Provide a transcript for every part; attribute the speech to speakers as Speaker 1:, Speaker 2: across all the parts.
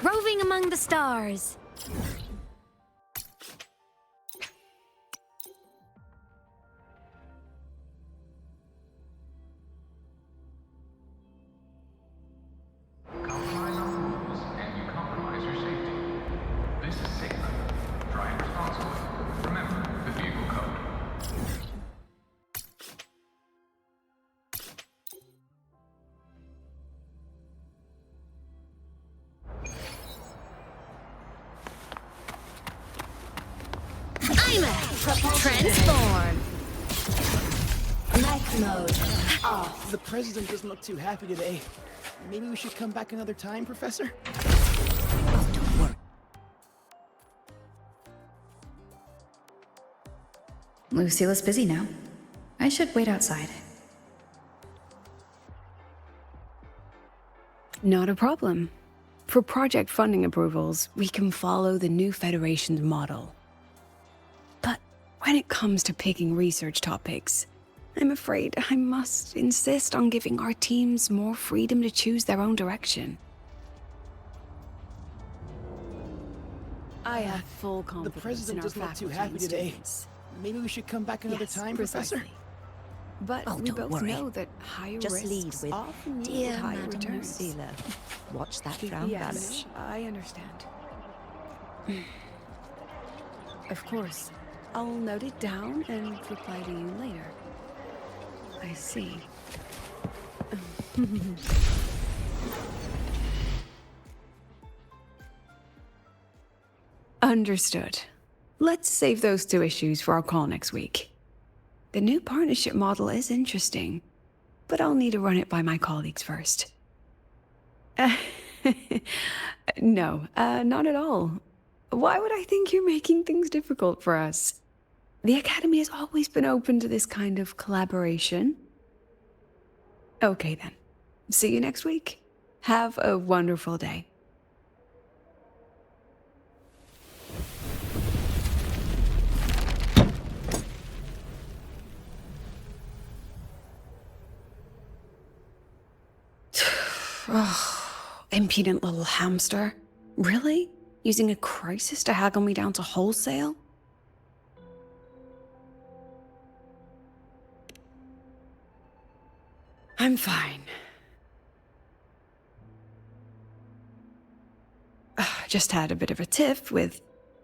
Speaker 1: Roving among the stars.
Speaker 2: Comply the rules and you compromise your safety. This is Segue. Drive responsibly. Remember the vehicle code.
Speaker 1: I'm a transform.
Speaker 3: Night mode off.
Speaker 4: The president doesn't look too happy today. Maybe we should come back another time, Professor?
Speaker 3: Oh, don't worry.
Speaker 5: Lucilla's busy now. I should wait outside.
Speaker 6: Not a problem. For project funding approvals, we can follow the new Federation's model. But when it comes to picking research topics, I'm afraid I must insist on giving our teams more freedom to choose their own direction. I have full
Speaker 4: The
Speaker 6: confidence
Speaker 4: president
Speaker 6: in our
Speaker 4: doesn't look too
Speaker 6: faculty
Speaker 4: happy
Speaker 6: and
Speaker 4: today.
Speaker 6: students.
Speaker 4: Maybe we should come back another
Speaker 6: Yes,
Speaker 4: time,
Speaker 6: precisely.
Speaker 4: Professor?
Speaker 6: But
Speaker 3: Oh,
Speaker 6: we
Speaker 3: don't
Speaker 6: both
Speaker 3: worry.
Speaker 6: know that higher
Speaker 3: Just lead
Speaker 6: risks
Speaker 3: with,
Speaker 6: often yield
Speaker 3: "Dear
Speaker 6: higher
Speaker 3: Madam
Speaker 6: returns.
Speaker 3: Lucilla." Watch that frown
Speaker 6: Yes,
Speaker 3: vanish.
Speaker 6: I understand. Of course. I'll note it down and reply to you later. I see. Understood. Let's save those two issues for our call next week. The new partnership model is interesting, but I'll need to run it by my colleagues first. No, not at all. Why would I think you're making things difficult for us? The Academy has always been open to this kind of collaboration. Okay then. See you next week. Have a wonderful day. Oh, impudent little hamster. Really? Using a crisis to haggle me down to wholesale? I'm fine. Just had a bit of a tiff with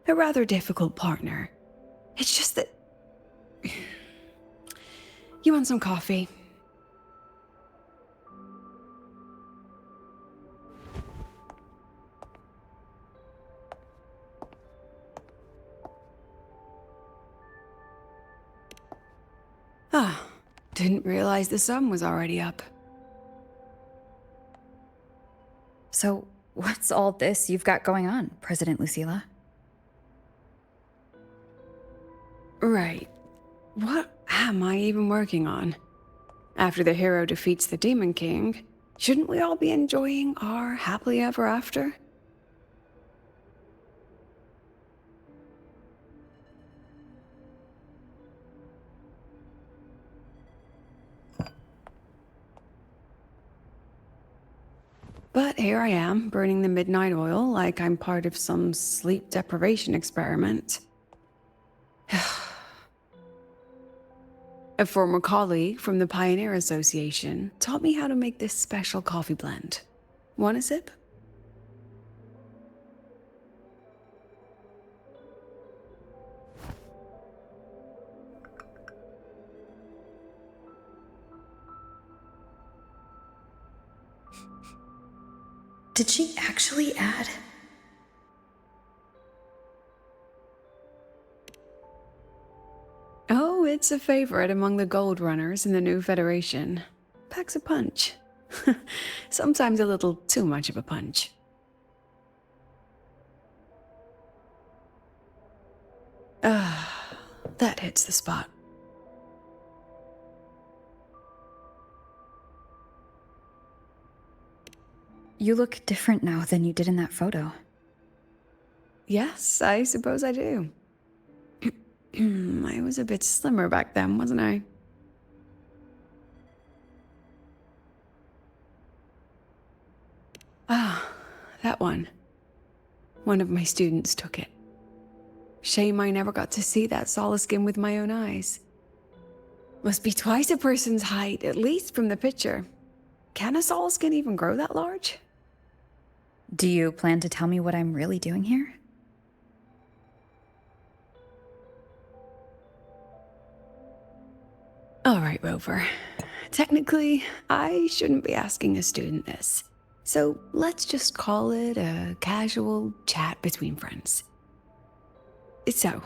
Speaker 6: a rather difficult partner. It's just that... You want some coffee? Ah, didn't realize the sun was already up.
Speaker 5: So, what's all this you've got going on, President Lucilla?
Speaker 6: Right. What am I even working on? After the hero defeats the Demon King, shouldn't we all be enjoying our happily ever after? But here I am, burning the midnight oil like I'm part of some sleep deprivation experiment. A former colleague from the Pioneer Association taught me how to make this special coffee blend. Want a sip?
Speaker 5: Did she actually add?
Speaker 6: Oh, it's a favorite among the Gold Runners in the new Federation. Packs a punch. Sometimes a little too much of a punch. The That hits the spot.
Speaker 5: You look different now than you did in that photo.
Speaker 6: Yes, I suppose I do. I was a bit slimmer back then, wasn't I? Ah, that one. One of my students took it. Shame I never got to see that Solaskin with my own eyes. Must be twice a person's height, at least from the picture. Can a Solaskin even grow that large?
Speaker 5: Do you plan to tell me what I'm really doing here?
Speaker 6: All right, Rover. Technically, I shouldn't be asking a student this. So let's just call it a casual chat between friends. So,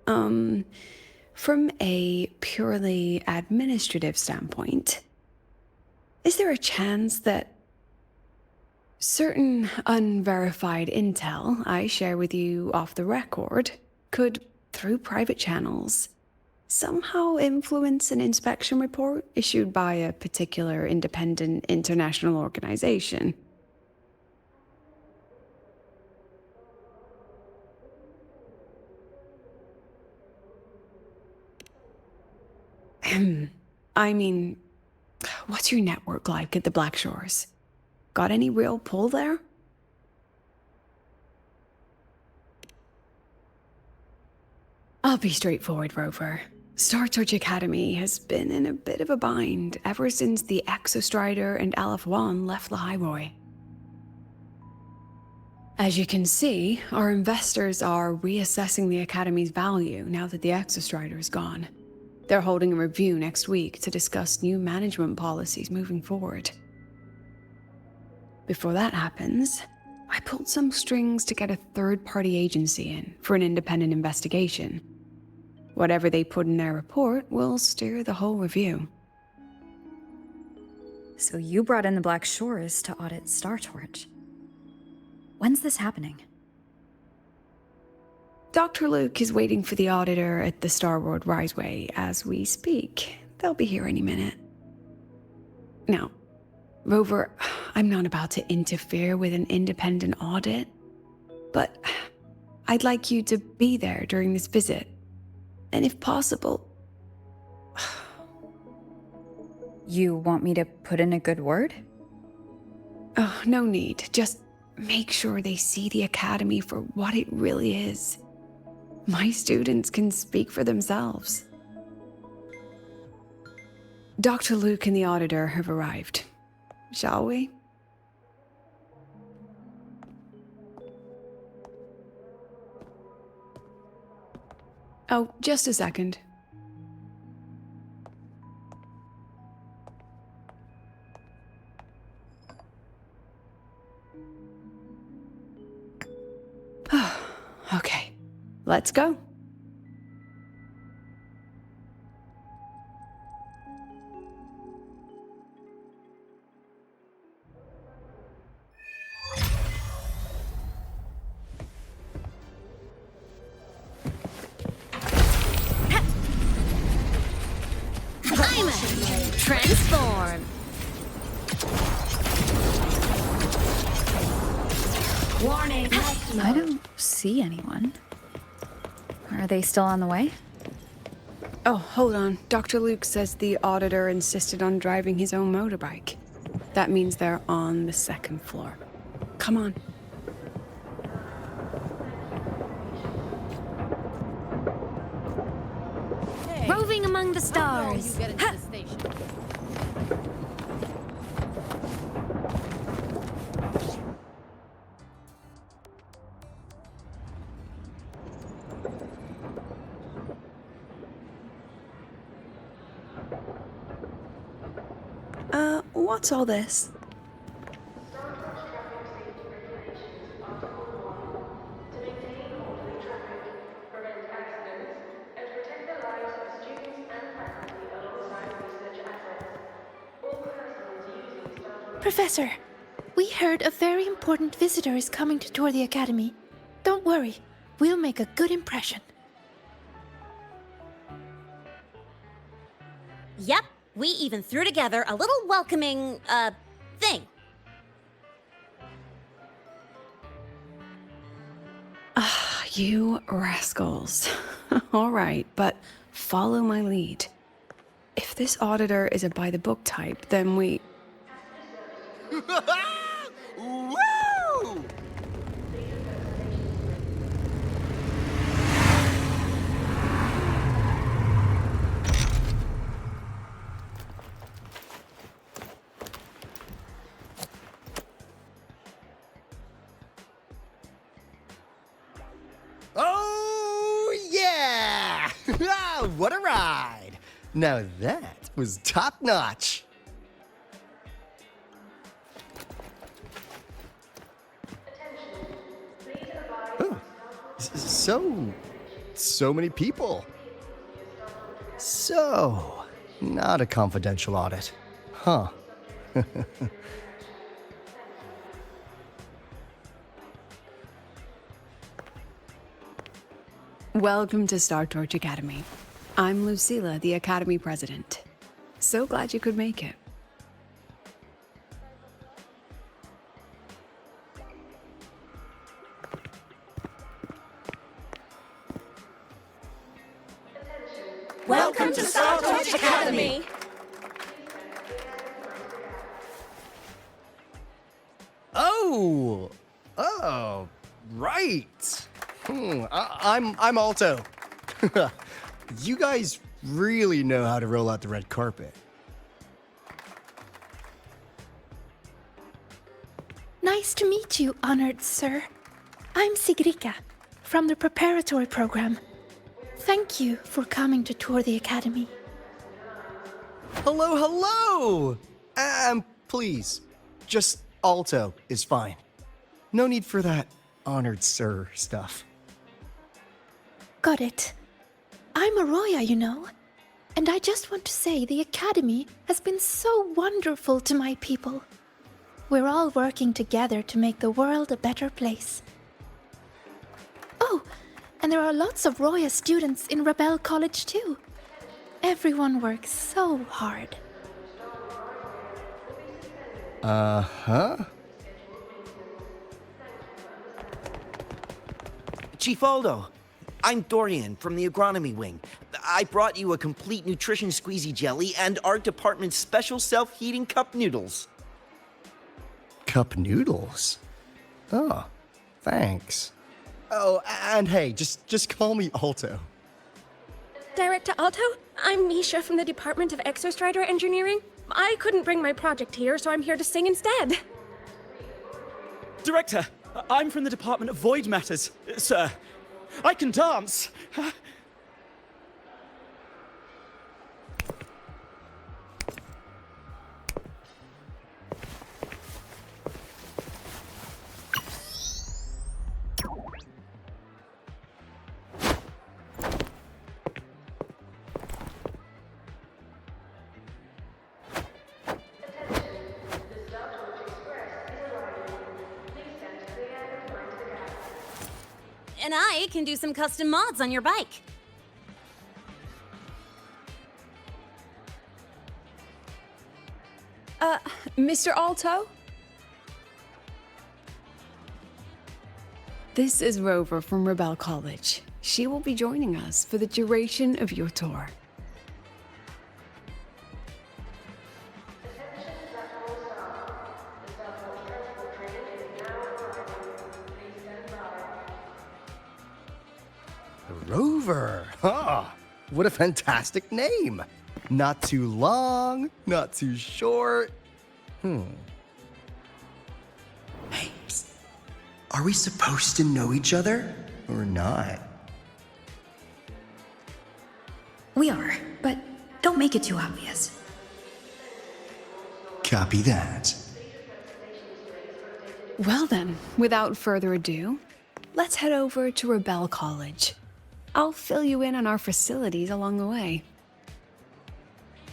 Speaker 6: from a purely administrative standpoint, is there a chance that certain unverified intel I share with you off the record could, through private channels, somehow influence an inspection report issued by a particular independent international organization? I mean, what's your network like at the Black Shores? Got any real pull there? I'll be straightforward, Rover. Star Search Academy has been in a bit of a bind ever since the Exostrider and Aleph 1 left the Highroy. As you can see, our investors are reassessing the Academy's value now that the Exostrider is gone. They're holding a review next week to discuss new management policies moving forward. Before that happens, I pulled some strings to get a third-party agency in for an independent investigation. Whatever they put in their report will steer the whole review.
Speaker 5: So you brought in the Black Shores to audit Star Torch. When's this happening?
Speaker 6: Dr. Luke is waiting for the auditor at the Starworld Riseway as we speak. They'll be here any minute. Now, Rover, I'm not about to interfere with an independent audit, but I'd like you to be there during this visit. And if possible...
Speaker 5: You want me to put in a good word?
Speaker 6: Oh, no need. Just make sure they see the Academy for what it really is. My students can speak for themselves. Dr. Luke and the auditor have arrived. Shall we? Oh, just a second. Okay, let's go.
Speaker 1: Transform.
Speaker 3: Warning.
Speaker 5: I don't see anyone. Are they still on the way?
Speaker 6: Oh, hold on. Dr. Luke says the auditor insisted on driving his own motorbike. That means they're on the second floor. Come on.
Speaker 1: Roving among the stars.
Speaker 6: What's all this?
Speaker 7: Professor, we heard a very important visitor is coming to tour the Academy. Don't worry, we'll make a good impression.
Speaker 1: Yep, we even threw together a little welcoming, thing.
Speaker 6: You rascals. All right, but follow my lead. If this auditor is a by-the-book type, then we...
Speaker 8: Woo! Oh, yeah! What a ride! Now that was top-notch. Oh, so many people. So, not a confidential audit. Huh.
Speaker 6: Welcome to Star Torch Academy. I'm Lucilla, the Academy President. So glad you could make it.
Speaker 1: Welcome to Star Torch Academy!
Speaker 8: Oh, right. I'm Alto. You guys really know how to roll out the red carpet.
Speaker 7: Nice to meet you, honored sir. I'm Sigrika, from the preparatory program. Thank you for coming to tour the academy.
Speaker 8: Hello. Please, just Alto is fine. No need for that honored sir stuff.
Speaker 7: Got it. I'm Arroya, you know. And I just want to say the academy has been so wonderful to my people. We're all working together to make the world a better place. Oh, and there are lots of Roya students in Rebel College too. Everyone works so hard.
Speaker 8: Uh-huh.
Speaker 9: Chief Aldo, I'm Dorian from the agronomy wing. I brought you a complete nutrition squeezy jelly and our department's special self-heating cup noodles.
Speaker 8: Cup noodles? Oh, thanks. Oh, and hey, just call me Alto.
Speaker 10: Director Alto, I'm Misha from the Department of Exostrider Engineering. I couldn't bring my project here, so I'm here to sing instead.
Speaker 4: Director, I'm from the Department of Void Matters, sir. I can dance.
Speaker 1: And I can do some custom mods on your bike.
Speaker 6: Mr. Alto? This is Rover from Rebel College. She will be joining us for the duration of your tour.
Speaker 8: Rover. Huh. What a fantastic name. Not too long, not too short. Hey, psst. Are we supposed to know each other or not?
Speaker 5: We are, but don't make it too obvious.
Speaker 8: Copy that.
Speaker 6: Well then, without further ado, let's head over to Rebel College. I'll fill you in on our facilities along the way.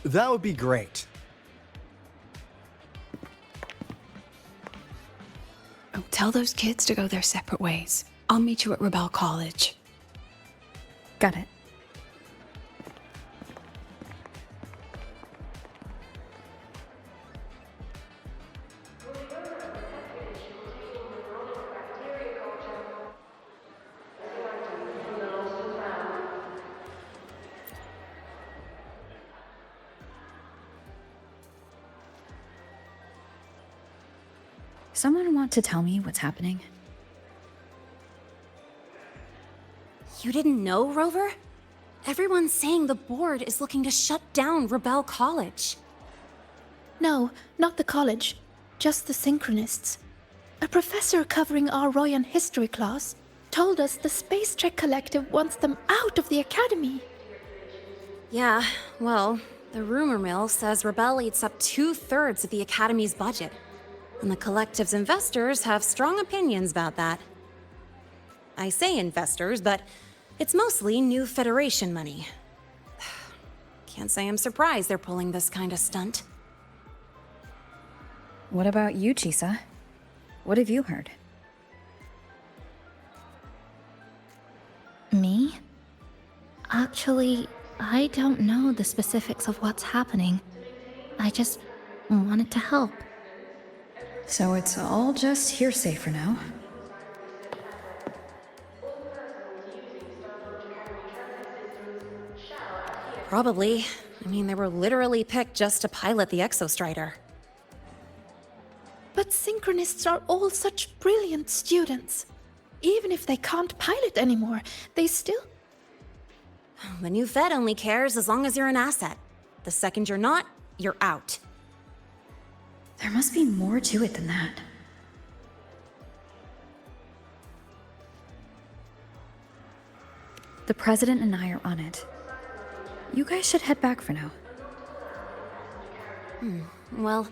Speaker 8: That would be great.
Speaker 6: Oh, tell those kids to go their separate ways. I'll meet you at Rebel College.
Speaker 5: Got it. Someone want to tell me what's happening?
Speaker 1: You didn't know, Rover? Everyone's saying the board is looking to shut down Rebel College.
Speaker 7: No, not the college. Just the Synchronists. A professor covering our Royan history class told us the Space Trek Collective wants them out of the Academy.
Speaker 1: Yeah, well, the rumor mill says Rebel eats up 2/3 of the Academy's budget. And the Collective's investors have strong opinions about that. I say investors, but it's mostly new Federation money. Can't say I'm surprised they're pulling this kind of stunt.
Speaker 5: What about you, Chisa? What have you heard?
Speaker 7: Me? Actually, I don't know the specifics of what's happening. I just wanted to help.
Speaker 5: So it's all just hearsay for now.
Speaker 1: Probably. I mean, they were literally picked just to pilot the Exostrider.
Speaker 7: But Synchronists are all such brilliant students. Even if they can't pilot anymore, they still...
Speaker 1: The new Fed only cares as long as you're an asset. The second you're not, you're out.
Speaker 5: There must be more to it than that. The president and I are on it. You guys should head back for now.
Speaker 1: Well,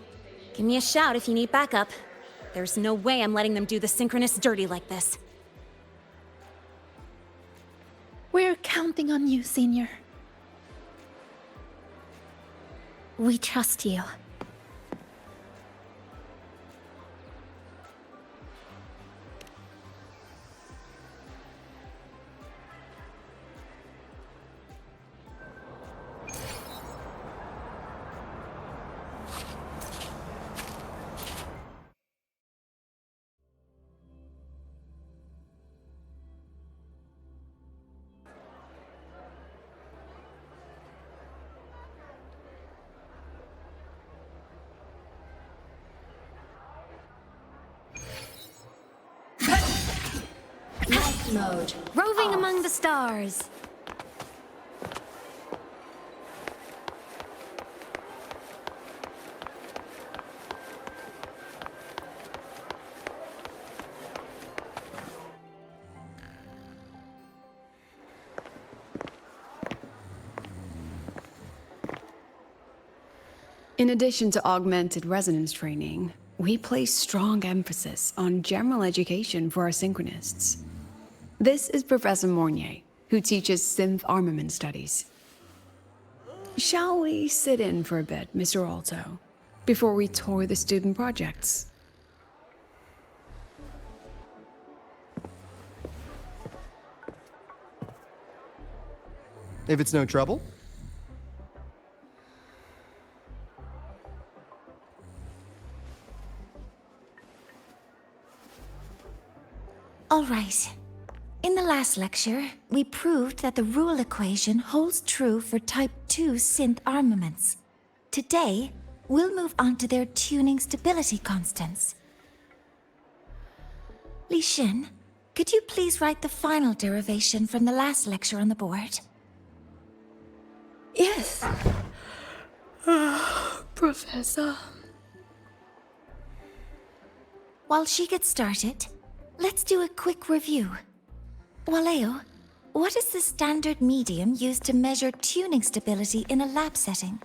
Speaker 1: give me a shout if you need backup. There's no way I'm letting them do the Synchronists dirty like this.
Speaker 7: We're counting on you, Senior. We trust you.
Speaker 3: Night mode.
Speaker 1: Roving among the stars.
Speaker 6: In addition to augmented resonance training, we place strong emphasis on general education for our Synchronists. This is Professor Mornier, who teaches synth armament studies. Shall we sit in for a bit, Mr. Alto, before we tour the student projects?
Speaker 8: If it's no trouble.
Speaker 3: All right. In the last lecture, we proved that the rule equation holds true for Type 2 synth armaments. Today, we'll move on to their tuning stability constants. Li Xin, could you please write the final derivation from the last lecture on the board?
Speaker 6: Yes. Professor.
Speaker 3: While she gets started, let's do a quick review. Waleo, what is the standard medium used to measure tuning stability in a lab setting?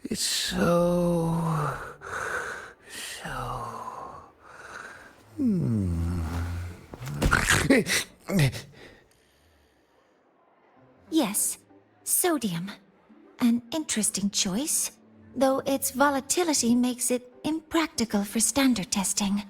Speaker 11: It's so...
Speaker 3: Yes, sodium. An interesting choice, though its volatility makes it impractical for standard testing.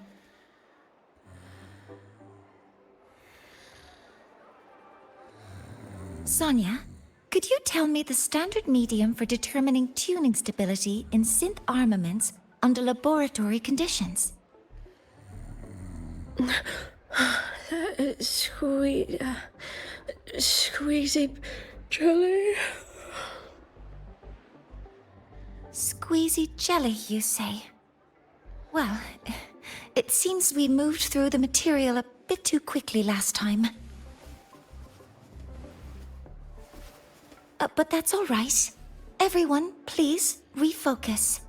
Speaker 3: Sonia, could you tell me the standard medium for determining tuning stability in synth armaments under laboratory conditions?
Speaker 10: Squeezy jelly.
Speaker 3: Squeezy jelly, you say? Well, it seems we moved through the material a bit too quickly last time. But that's all right. Everyone, please refocus.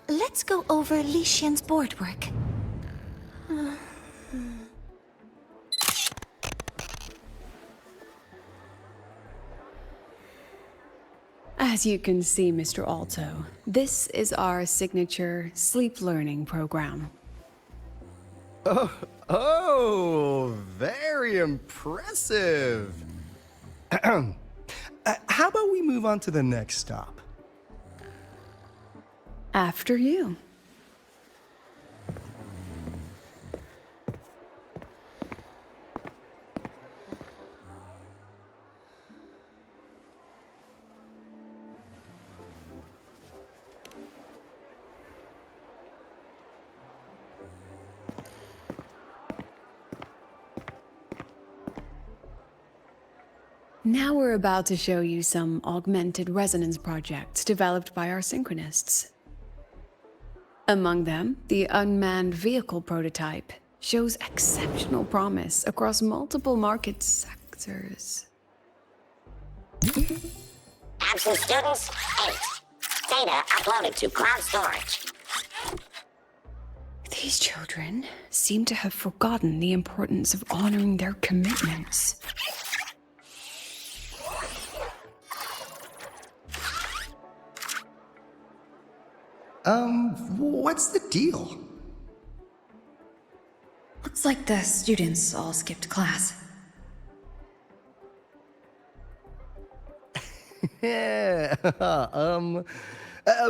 Speaker 3: Let's go over Lician's board work.
Speaker 6: As you can see, Mr. Alto, this is our signature sleep learning program.
Speaker 8: Oh, very impressive. How about we move on to the next stop?
Speaker 6: After you. Now we're about to show you some augmented resonance projects developed by our synchronists. Among them, the unmanned vehicle prototype shows exceptional promise across multiple market sectors.
Speaker 12: Absent students, 8. Data uploaded to cloud storage.
Speaker 6: These children seem to have forgotten the importance of honoring their commitments.
Speaker 8: What's the deal?
Speaker 5: Looks like the students all skipped class.
Speaker 8: Yeah,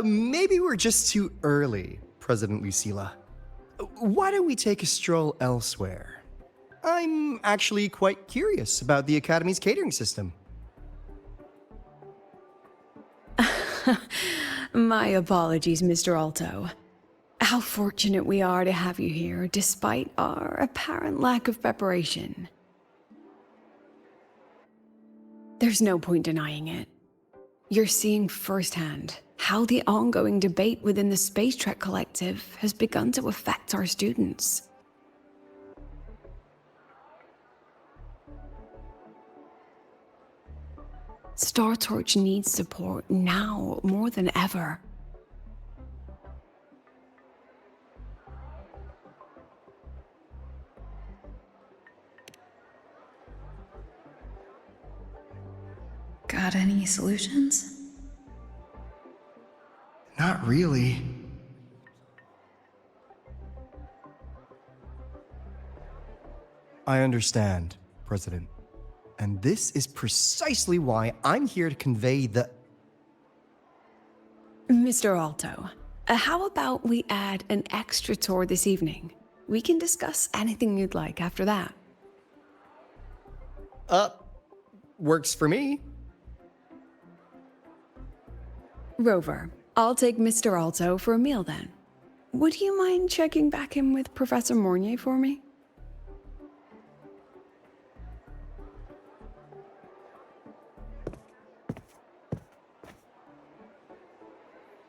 Speaker 8: maybe we're just too early, President Lucilla. Why don't we take a stroll elsewhere? I'm actually quite curious about the Academy's catering system.
Speaker 6: My apologies, Mr. Alto. How fortunate we are to have you here, despite our apparent lack of preparation. There's no point denying it. You're seeing firsthand how the ongoing debate within the Space Trek Collective has begun to affect our students. Star Torch needs support now more than ever.
Speaker 5: Got any solutions?
Speaker 8: Not really. I understand, President. And this is precisely why I'm here to convey the...
Speaker 6: Mr. Alto, how about we add an extra tour this evening? We can discuss anything you'd like after that.
Speaker 8: Works for me.
Speaker 6: Rover, I'll take Mr. Alto for a meal then. Would you mind checking back in with Professor Mornier for me?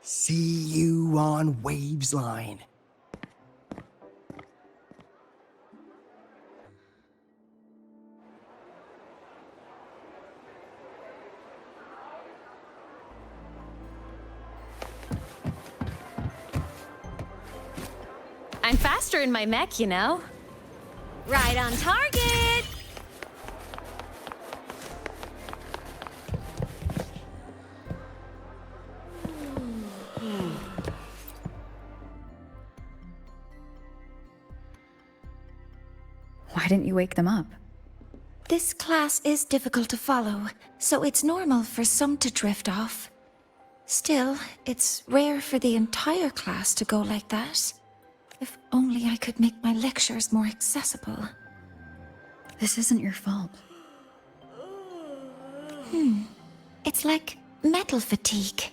Speaker 8: See you on Waves Line.
Speaker 1: I'm faster in my mech, you know. Right on target!
Speaker 5: Why didn't you wake them up?
Speaker 3: This class is difficult to follow, so it's normal for some to drift off. Still, it's rare for the entire class to go like that. If only I could make my lectures more accessible.
Speaker 5: This isn't your fault.
Speaker 3: It's like metal fatigue.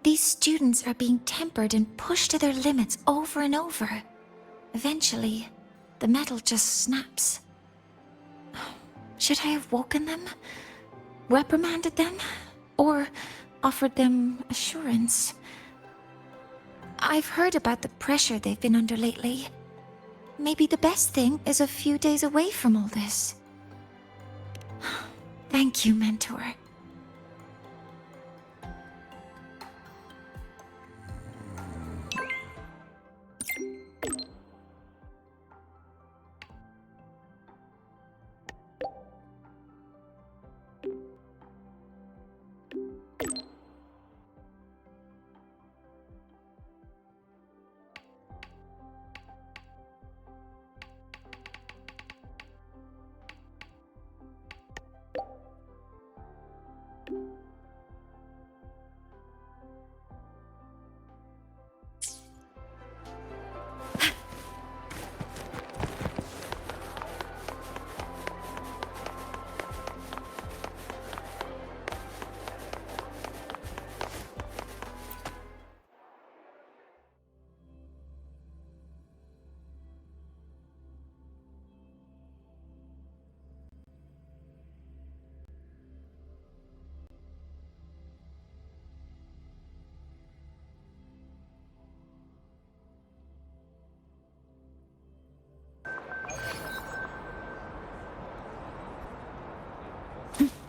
Speaker 3: These students are being tempered and pushed to their limits over and over. Eventually, the metal just snaps. Should I have woken them? Reprimanded them? Or offered them assurance? I've heard about the pressure they've been under lately. Maybe the best thing is a few days away from all this. Thank you, Mentor.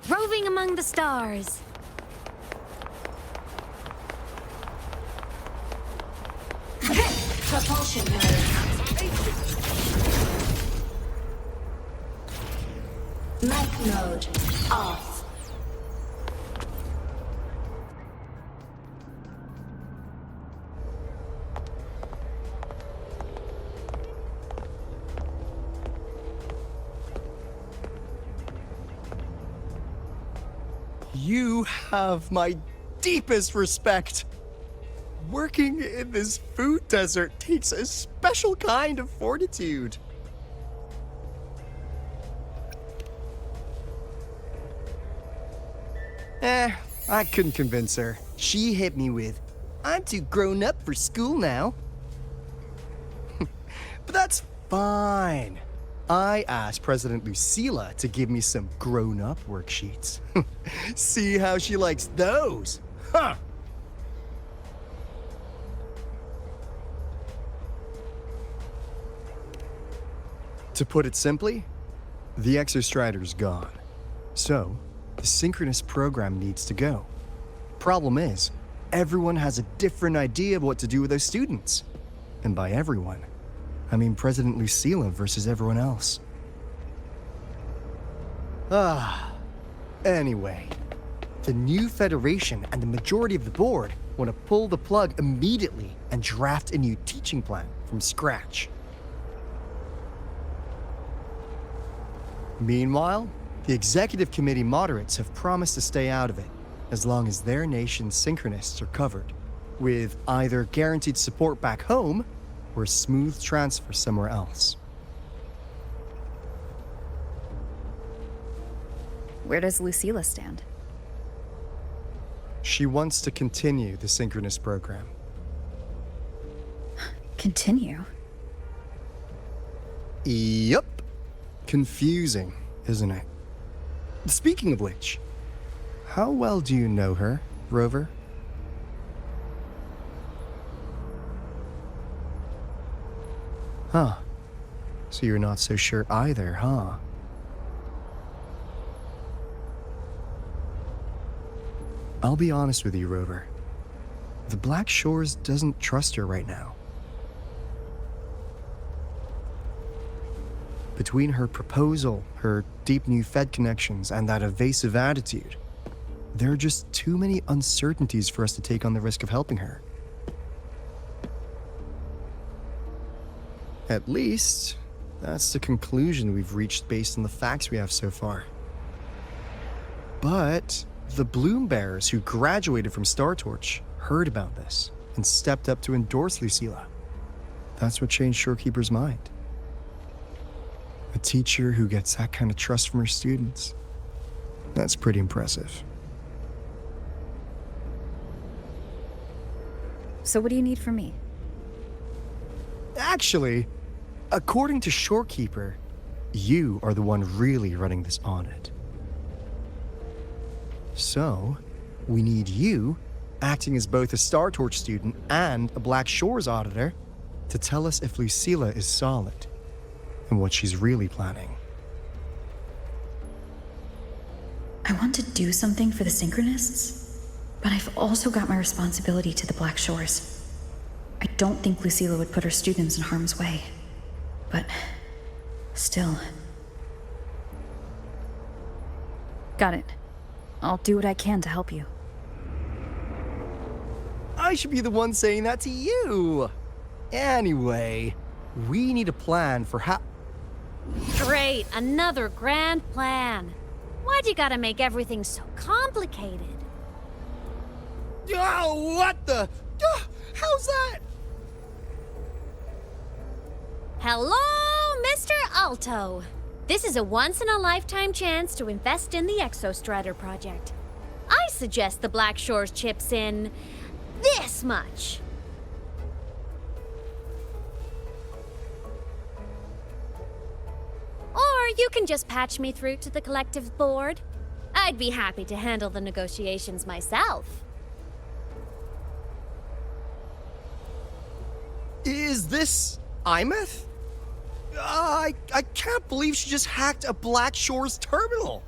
Speaker 1: Roving among the stars.
Speaker 12: Propulsion mode. Mech mode off.
Speaker 8: You have my deepest respect. Working in this food desert takes a special kind of fortitude. I couldn't convince her. She hit me with, "I'm too grown up for school now." But that's fine. I asked President Lucilla to give me some grown-up worksheets. See how she likes those, huh? To put it simply, the Exostrider's gone. So, the synchronous program needs to go. Problem is, everyone has a different idea of what to do with those students. And by everyone, I mean President Lucilla versus everyone else. Anyway, the new Federation and the majority of the board want to pull the plug immediately and draft a new teaching plan from scratch. Meanwhile, the executive committee moderates have promised to stay out of it, as long as their nation's synchronists are covered, with either guaranteed support back home or a smooth transfer somewhere else.
Speaker 5: Where does Lucilla stand?
Speaker 8: She wants to continue the synchronous program.
Speaker 5: Continue?
Speaker 8: Yup. Confusing, isn't it? Speaking of which, how well do you know her, Rover? Huh. So you're not so sure either, huh? I'll be honest with you, Rover. The Black Shores doesn't trust her right now. Between her proposal, her deep new Fed connections, and that evasive attitude, there are just too many uncertainties for us to take on the risk of helping her. At least, that's the conclusion we've reached based on the facts we have so far. But the Bloom Bearers who graduated from Star Torch heard about this and stepped up to endorse Lucilla. That's what changed Shorekeeper's mind. A teacher who gets that kind of trust from her students. That's pretty impressive.
Speaker 5: So what do you need from me?
Speaker 8: Actually, according to Shorekeeper, you are the one really running this audit. So, we need you acting as both a Star Torch student and a Black Shores auditor, to tell us if Lucilla is solid and what she's really planning.
Speaker 5: I want to do something for the Synchronists, but I've also got my responsibility to the Black Shores. I don't think Lucilla would put her students in harm's way, but still. Got it. I'll do what I can to help you.
Speaker 8: I should be the one saying that to you. Anyway, we need a plan for how...
Speaker 13: Great, another grand plan. Why'd you gotta make everything so complicated?
Speaker 8: Oh, what the... how's that?
Speaker 13: Hello, Mr. Alto. This is a once-in-a-lifetime chance to invest in the Exostrider project. I suggest the Black Shores chips in this much. Or you can just patch me through to the collective board. I'd be happy to handle the negotiations myself.
Speaker 8: Is this Imeth? I can't believe she just hacked a Black Shores terminal.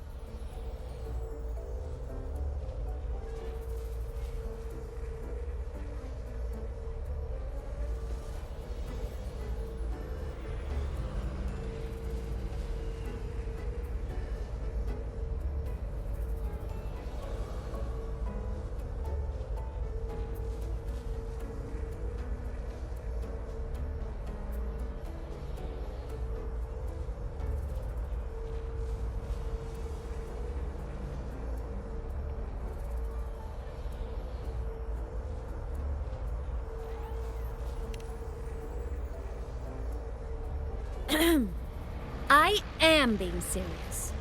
Speaker 13: I am being serious.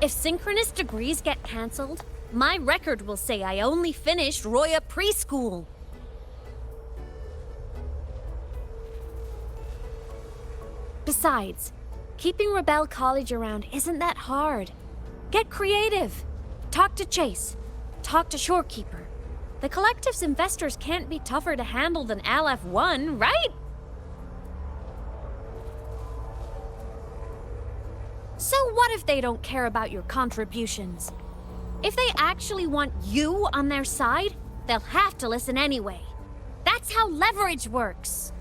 Speaker 13: If synchronous degrees get cancelled, my record will say I only finished Roya preschool. Besides, keeping Rebel College around isn't that hard. Get creative. Talk to Chase. Talk to Shorekeeper. The Collective's investors can't be tougher to handle than LF1, right? So what if they don't care about your contributions? If they actually want you on their side, they'll have to listen anyway. That's how leverage works.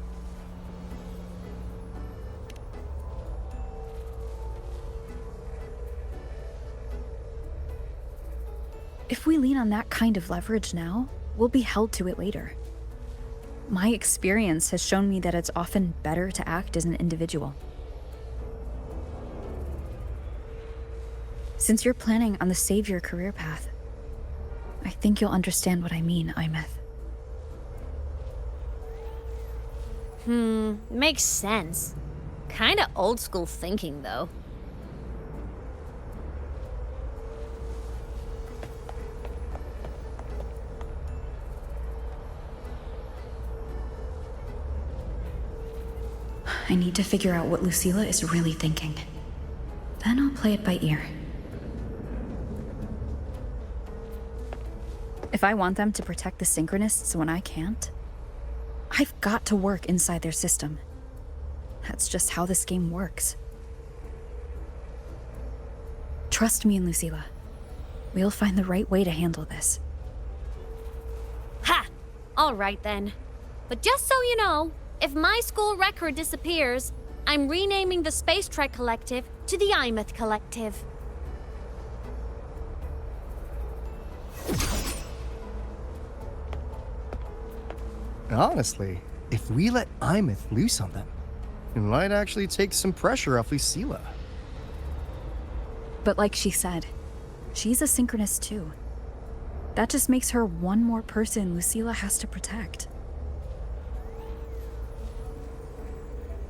Speaker 5: If we lean on that kind of leverage now, we'll be held to it later. My experience has shown me that it's often better to act as an individual. Since you're planning on the savior career path, I think you'll understand what I mean, Imeth.
Speaker 13: Makes sense. Kinda old school thinking, though.
Speaker 5: I need to figure out what Lucilla is really thinking. Then I'll play it by ear. If I want them to protect the Synchronists when I can't, I've got to work inside their system. That's just how this game works. Trust me and Lucilla. We'll find the right way to handle this.
Speaker 13: Ha! All right then. But just so you know, if my school record disappears, I'm renaming the Space Trek Collective to the Imeth Collective.
Speaker 8: Honestly, if we let Imeth loose on them, it might actually take some pressure off Lucilla.
Speaker 5: But like she said, she's a Synchronist too. That just makes her one more person Lucilla has to protect.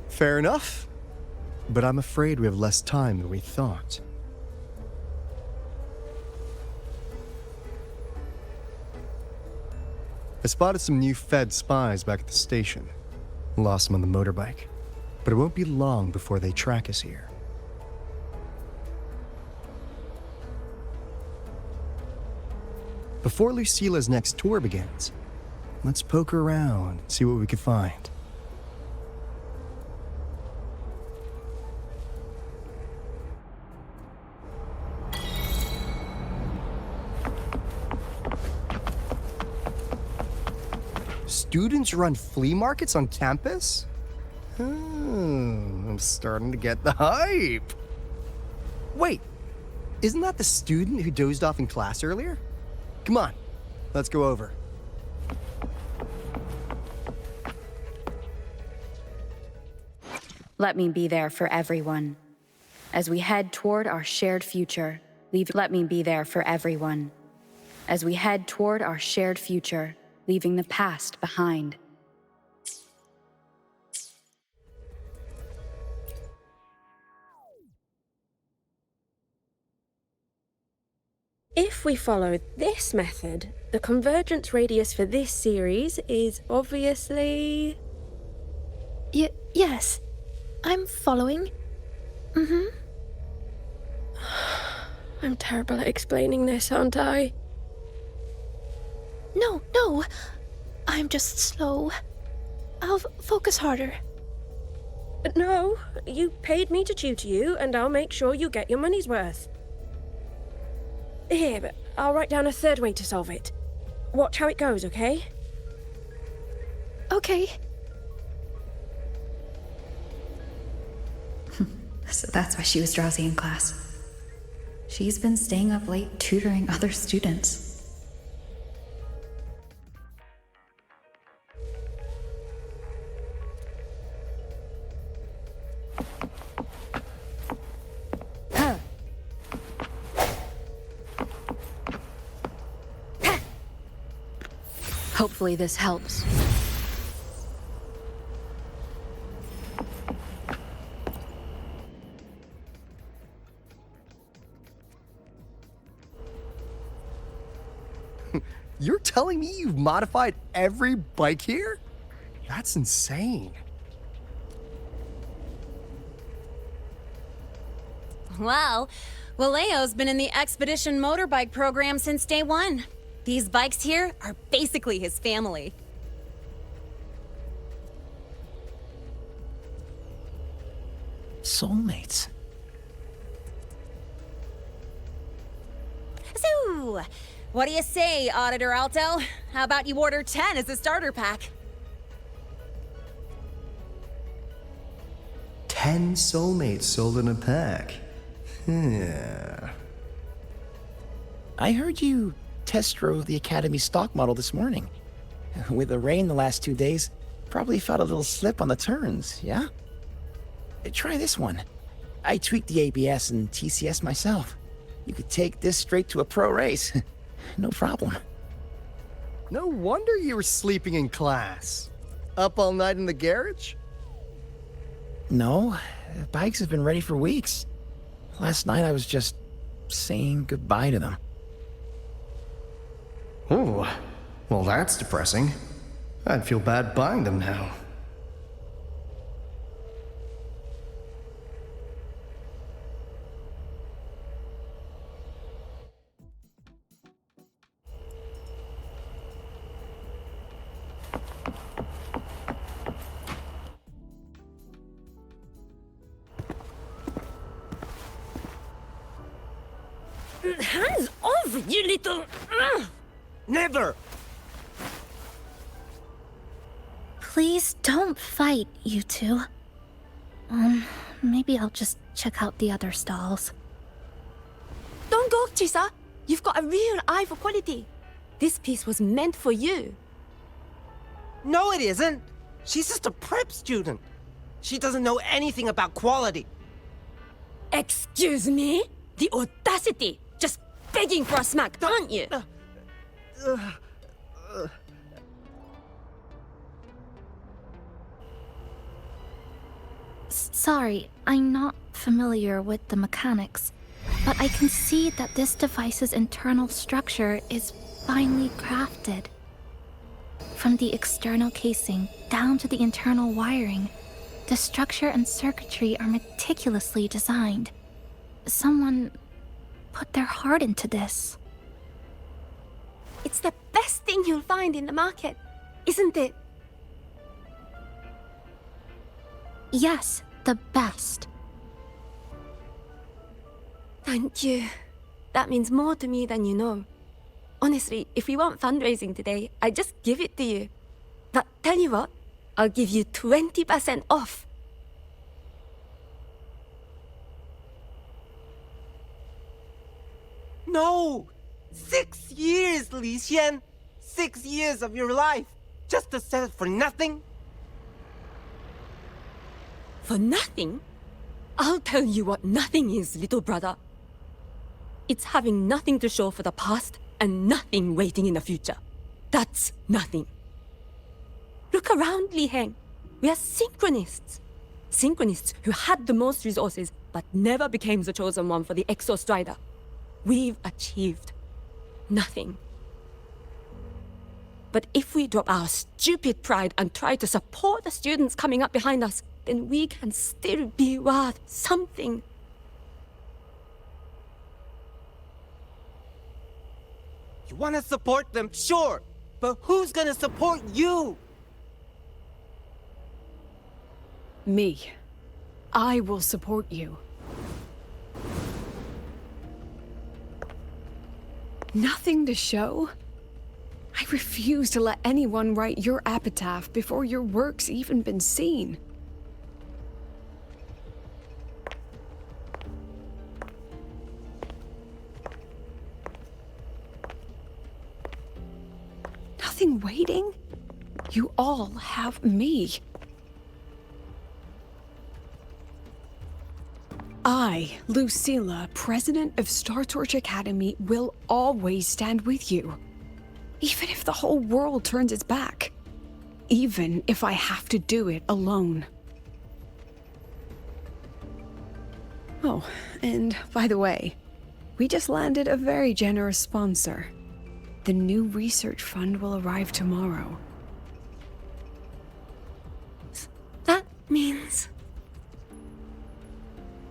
Speaker 8: Fair enough. But I'm afraid we have less time than we thought. I spotted some new Fed spies back at the station. Lost them on the motorbike. But it won't be long before they track us here. Before Lucilla's next tour begins, let's poke around, see what we can find. Students run flea markets on campus? Oh, I'm starting to get the hype. Wait, isn't that the student who dozed off in class earlier? Come on, let's go over.
Speaker 5: Let me be there for everyone. As we head toward our shared future, let me be there for everyone. As we head toward our shared future, leaving the past behind.
Speaker 10: If we follow this method, the convergence radius for this series is obviously...
Speaker 7: Yes. I'm following.
Speaker 10: I'm terrible at explaining this, aren't I?
Speaker 7: No. I'm just slow. I'll focus harder.
Speaker 10: No, you paid me to tutor you, and I'll make sure you get your money's worth. Here, but I'll write down a third way to solve it. Watch how it goes, okay?
Speaker 7: Okay.
Speaker 5: So that's why she was drowsy in class. She's been staying up late tutoring other students. Hopefully this helps.
Speaker 8: You're telling me you've modified every bike here? That's insane.
Speaker 1: Well, Valeo's been in the Expedition motorbike program since day one. These bikes here are basically his family.
Speaker 4: Soulmates.
Speaker 1: So, what do you say, Auditor Alto? How about you order 10 as a starter pack?
Speaker 8: 10 soulmates sold in a pack. Yeah.
Speaker 4: I heard you test drove the Academy stock model this morning. With the rain the last 2 days, probably felt a little slip on the turns, yeah? Try this one. I tweaked the ABS and TCS myself. You could take this straight to a pro race. No problem.
Speaker 8: No wonder you were sleeping in class. Up all night in the garage?
Speaker 4: No, bikes have been ready for weeks. Last night I was just saying goodbye to them.
Speaker 8: Oh, well that's depressing. I'd feel bad buying them now.
Speaker 10: Hands off, you little...
Speaker 9: Never!
Speaker 7: Please don't fight, you two. Maybe I'll just check out the other stalls.
Speaker 14: Don't go, Chisa. You've got a real eye for quality. This piece was meant for you.
Speaker 15: No, it isn't. She's just a prep student. She doesn't know anything about quality.
Speaker 10: Excuse me? The audacity! Just begging for a smack, aren't you?
Speaker 7: Sorry, I'm not familiar with the mechanics, but I can see that this device's internal structure is finely crafted. From the external casing down to the internal wiring, the structure and circuitry are meticulously designed. Someone put their heart into this.
Speaker 14: It's the best thing you'll find in the market, isn't it?
Speaker 10: Yes, the best.
Speaker 14: Thank you. That means more to me than you know. Honestly, if we want fundraising today, I'd just give it to you. But tell you what, I'll give you 20% off.
Speaker 15: No! 6 years, Li Xian! 6 years of your life, just to sell it for nothing?
Speaker 14: For nothing? I'll tell you what nothing is, little brother. It's having nothing to show for the past and nothing waiting in the future. That's nothing. Look around, Li Heng. We are synchronists. Synchronists who had the most resources but never became the chosen one for the Exo Strider. We've achieved nothing. But if we drop our stupid pride and try to support the students coming up behind us, then we can still be worth something.
Speaker 15: You want to support them, sure, but who's gonna support you?
Speaker 6: Me. I will support you. Nothing to show? I refuse to let anyone write your epitaph before your work's even been seen. Nothing waiting? You all have me. I, Lucilla, president of Star Torch Academy, will always stand with you. Even if the whole world turns its back. Even if I have to do it alone. Oh, and by the way, we just landed a very generous sponsor. The new research fund will arrive tomorrow.
Speaker 14: That means...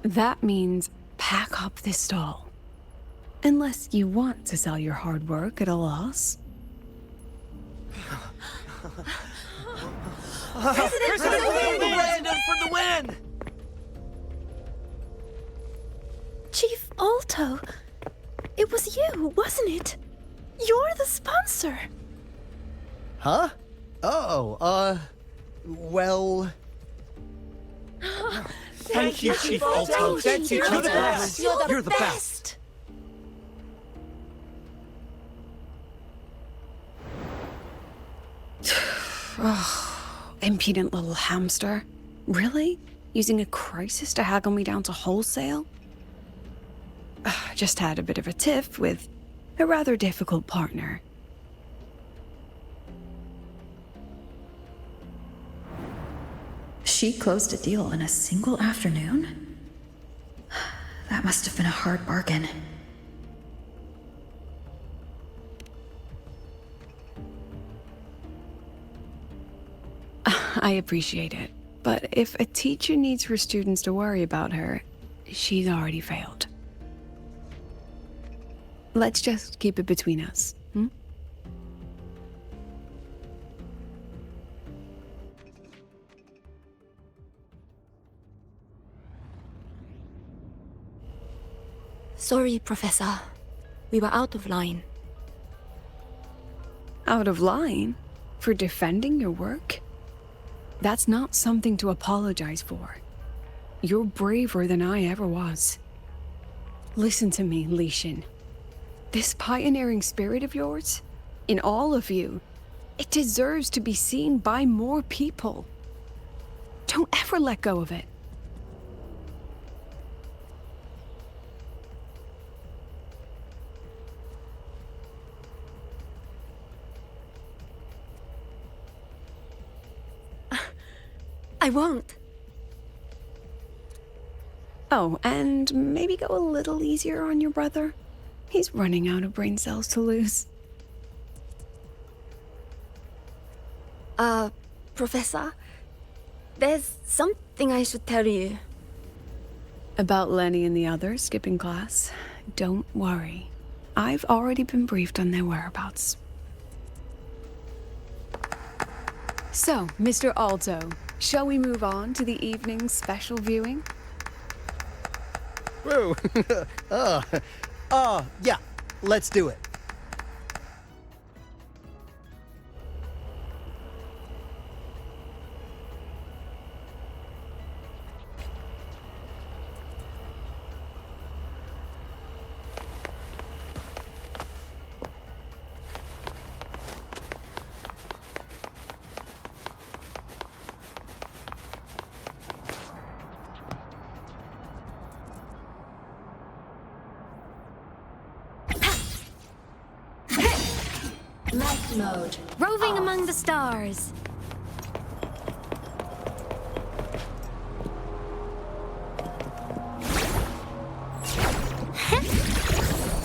Speaker 6: That means pack up this stall. Unless you want to sell your hard work at a loss.
Speaker 9: President for the win!
Speaker 7: Chief Alto, it was you, wasn't it? You're the sponsor.
Speaker 8: Huh? Oh, well...
Speaker 15: Thank you, Chief Alto. Thank you,
Speaker 14: You're
Speaker 15: the best.
Speaker 14: You're the best.
Speaker 6: Impudent little hamster. Really? Using a crisis to haggle me down to wholesale? Just had a bit of a tiff with a rather difficult partner.
Speaker 5: She closed a deal in a single afternoon? That must have been a hard bargain.
Speaker 6: I appreciate it, but if a teacher needs her students to worry about her, she's already failed. Let's just keep it between us, hmm?
Speaker 14: Sorry, Professor. We were out of line.
Speaker 6: Out of line? For defending your work? That's not something to apologize for. You're braver than I ever was. Listen to me, Li Xin. This pioneering spirit of yours, in all of you, it deserves to be seen by more people. Don't ever let go of it.
Speaker 14: I won't.
Speaker 6: Oh, and maybe go a little easier on your brother. He's running out of brain cells to lose.
Speaker 14: Professor, there's something I should tell you.
Speaker 6: About Lenny and the others skipping class? Don't worry. I've already been briefed on their whereabouts. So, Mr. Alto, shall we move on to the evening's special viewing?
Speaker 8: Whoa. Yeah. Let's do it.
Speaker 13: Life mode. Roving among the stars.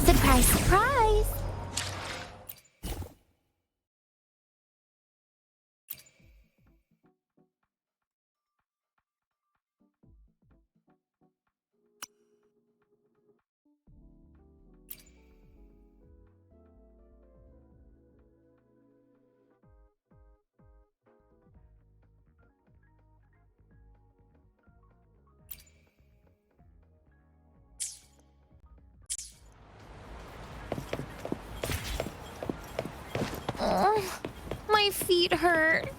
Speaker 3: Surprise, surprise! Oh, my feet hurt.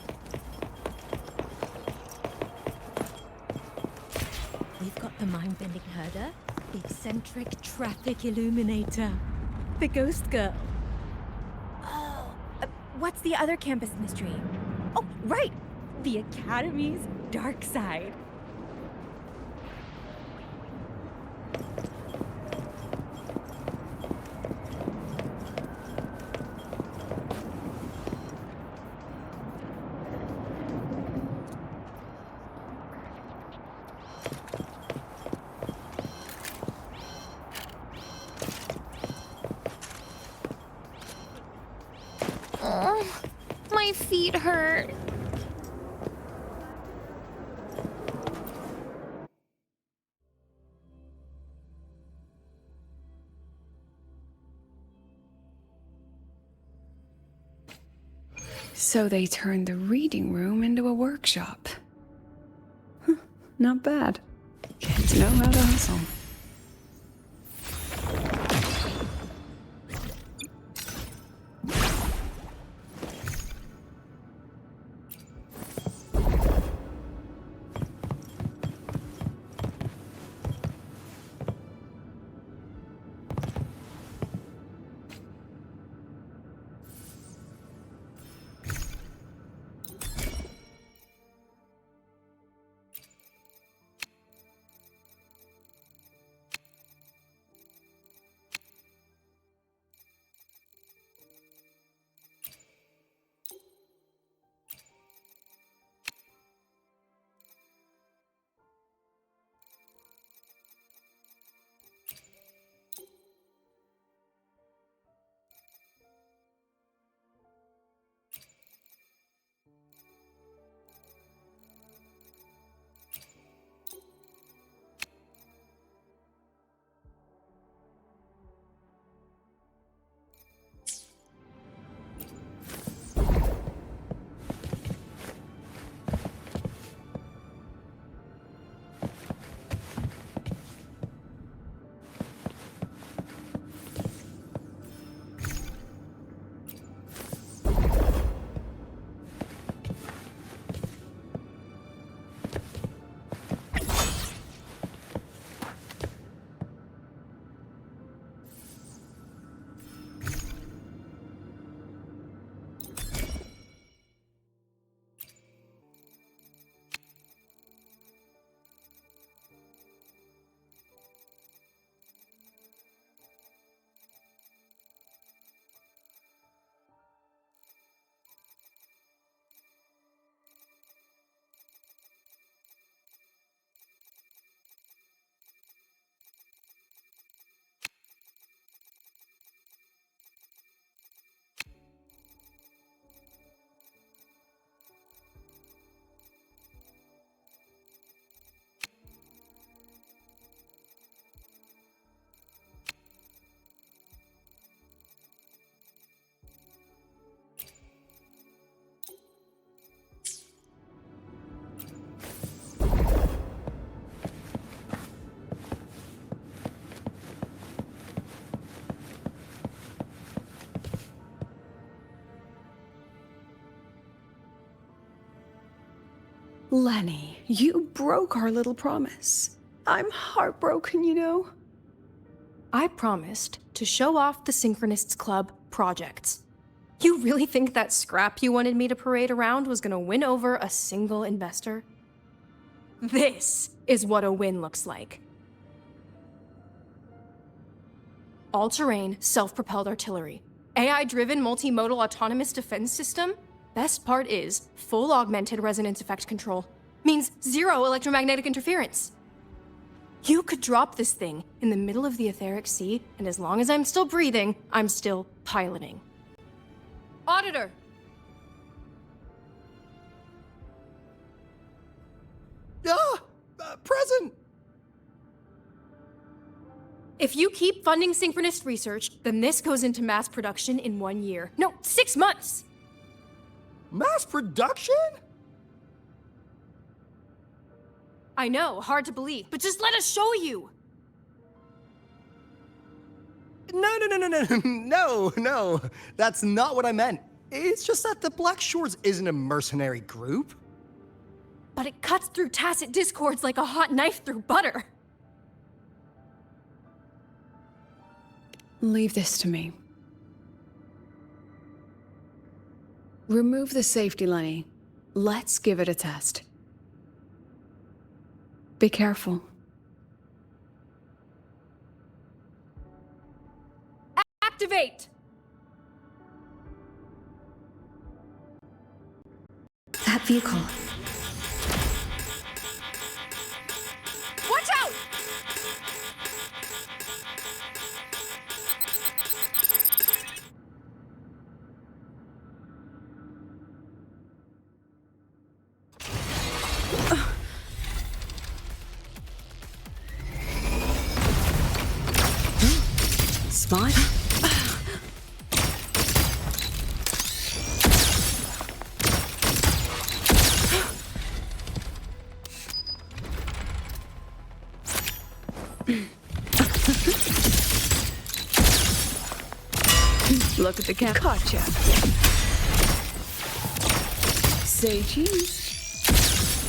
Speaker 16: We've got the mind-bending herder, the eccentric traffic illuminator, the ghost girl. Oh, what's the other campus mystery? Oh, right! The Academy's dark side.
Speaker 3: Oh, my feet hurt.
Speaker 6: So they turned the reading room into a workshop. Huh, not bad. Kids know how to hustle. Lenny, you broke our little promise. I'm heartbroken, you know.
Speaker 17: I promised to show off the Synchronists Club projects. You really think that scrap you wanted me to parade around was gonna win over a single investor? This is what a win looks like. All-terrain, self-propelled artillery. AI-driven multimodal autonomous defense system? Best part is, full augmented resonance effect control. Means zero electromagnetic interference. You could drop this thing in the middle of the etheric sea, and as long as I'm still breathing, I'm still piloting. Auditor!
Speaker 8: Present!
Speaker 17: If you keep funding synchronist research, then this goes into mass production in 1 year. No, 6 months!
Speaker 8: Mass production?
Speaker 17: I know, hard to believe, but just let us show you!
Speaker 8: No. That's not what I meant. It's just that the Black Shores isn't a mercenary group.
Speaker 17: But it cuts through tacit discords like a hot knife through butter.
Speaker 6: Leave this to me. Remove the safety, Lenny. Let's give it a test. Be careful.
Speaker 17: Activate!
Speaker 5: That vehicle.
Speaker 17: Watch out!
Speaker 6: Smile. Look at the cat. Gotcha. Say cheese.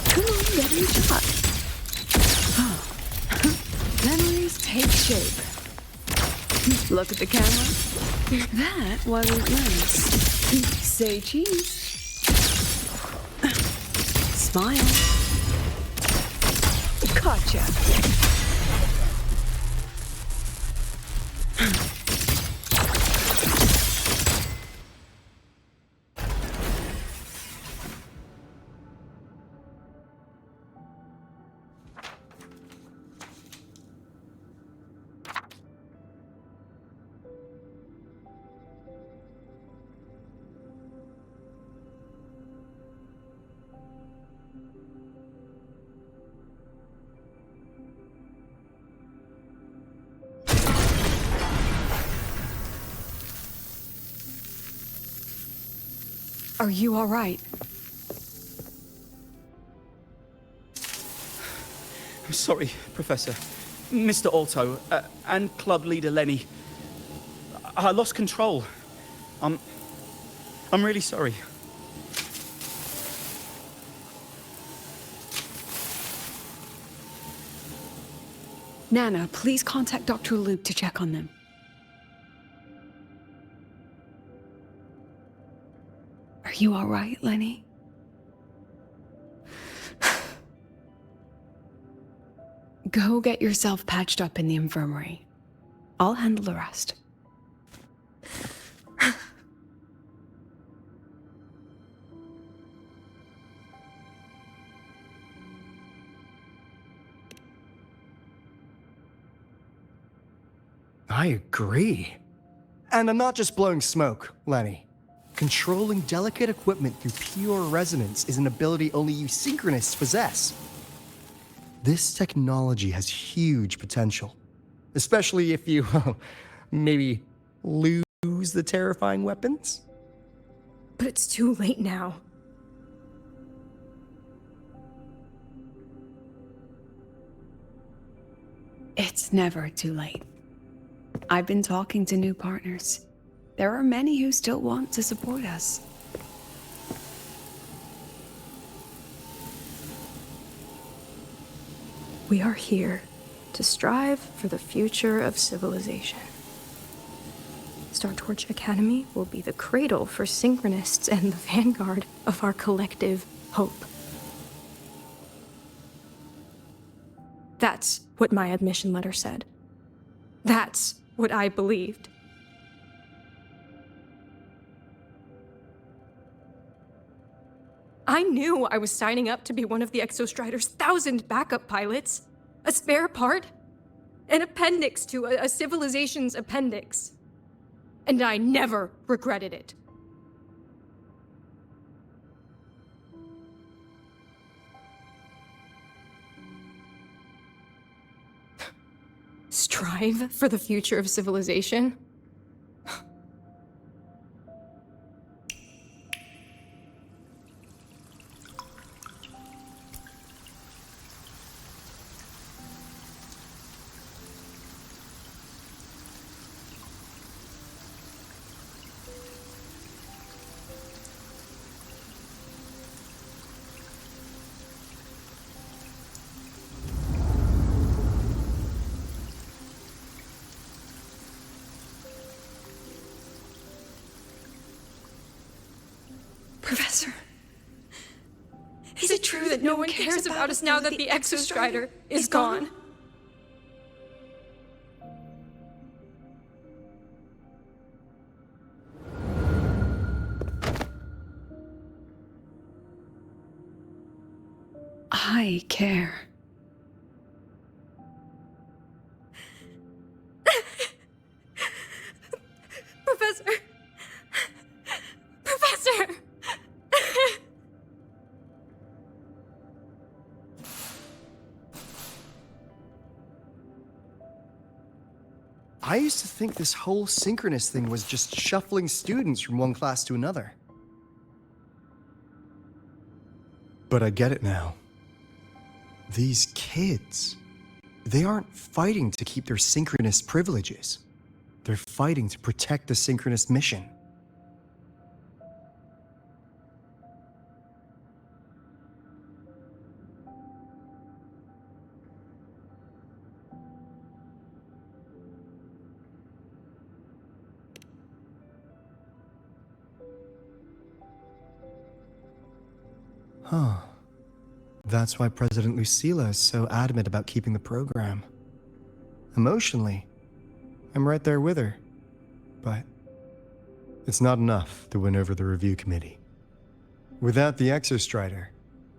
Speaker 6: Come on, get me a shot. Oh. Memories take shape. Look at the camera. That wasn't nice. Say cheese. Smile. Gotcha. Are you all right?
Speaker 18: I'm sorry, Professor. Mr. Alto, and club leader Lenny. I lost control. I'm really sorry.
Speaker 6: Nana, please contact Dr. Luke to check on them. Are you all right, Lenny? Go get yourself patched up in the infirmary. I'll handle the rest.
Speaker 8: I agree. And I'm not just blowing smoke, Lenny. Controlling delicate equipment through pure resonance is an ability only you synchronists possess. This technology has huge potential, especially if you, maybe lose the terrifying weapons.
Speaker 17: But it's too late now.
Speaker 6: It's never too late. I've been talking to new partners. There are many who still want to support us.
Speaker 17: We are here to strive for the future of civilization. Startorch Academy will be the cradle for synchronists and the vanguard of our collective hope. That's what my admission letter said. That's what I believed. I knew I was signing up to be one of the Exostrider's 1,000 backup pilots. A spare part. An appendix to a civilization's appendix. And I never regretted it. Strive for the future of civilization? Professor, is it true that no one cares about us now that the Exostrider is gone? I care. Professor! Professor!
Speaker 8: I used to think this whole synchronous thing was just shuffling students from one class to another. But I get it now. These kids, they aren't fighting to keep their synchronous privileges. They're fighting to protect the synchronous mission. Huh. That's why President Lucilla is so adamant about keeping the program. Emotionally, I'm right there with her. But it's not enough to win over the review committee. Without the Exostrider,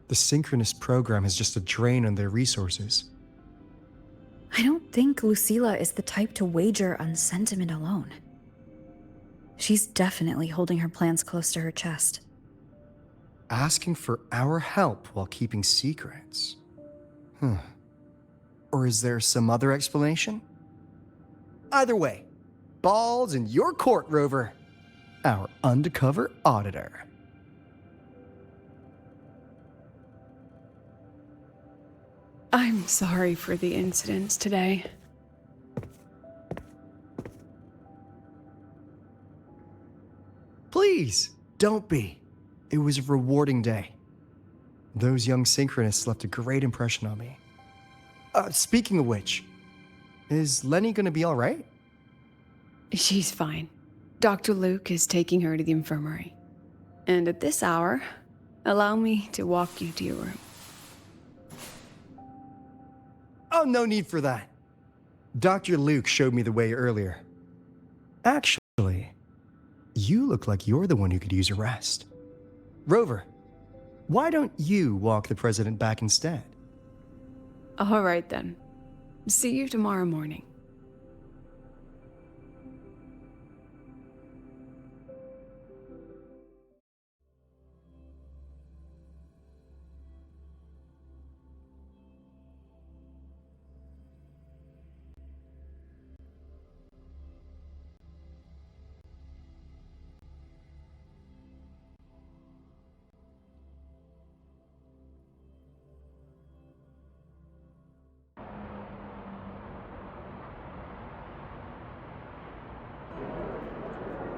Speaker 8: the synchronous program is just a drain on their resources.
Speaker 5: I don't think Lucilla is the type to wager on sentiment alone. She's definitely holding her plans close to her chest.
Speaker 8: Asking for our help while keeping secrets. Or is there some other explanation? Either way, ball's in your court, Rover. Our undercover auditor.
Speaker 6: I'm sorry for the incidents today.
Speaker 8: Please, don't be. It was a rewarding day. Those young synchronists left a great impression on me. Speaking of which, is Lenny gonna be all right?
Speaker 6: She's fine. Dr. Luke is taking her to the infirmary. And at this hour, allow me to walk you to your room.
Speaker 8: Oh, no need for that. Dr. Luke showed me the way earlier. Actually, you look like you're the one who could use a rest. Rover, why don't you walk the president back instead?
Speaker 6: All right then. See you tomorrow morning.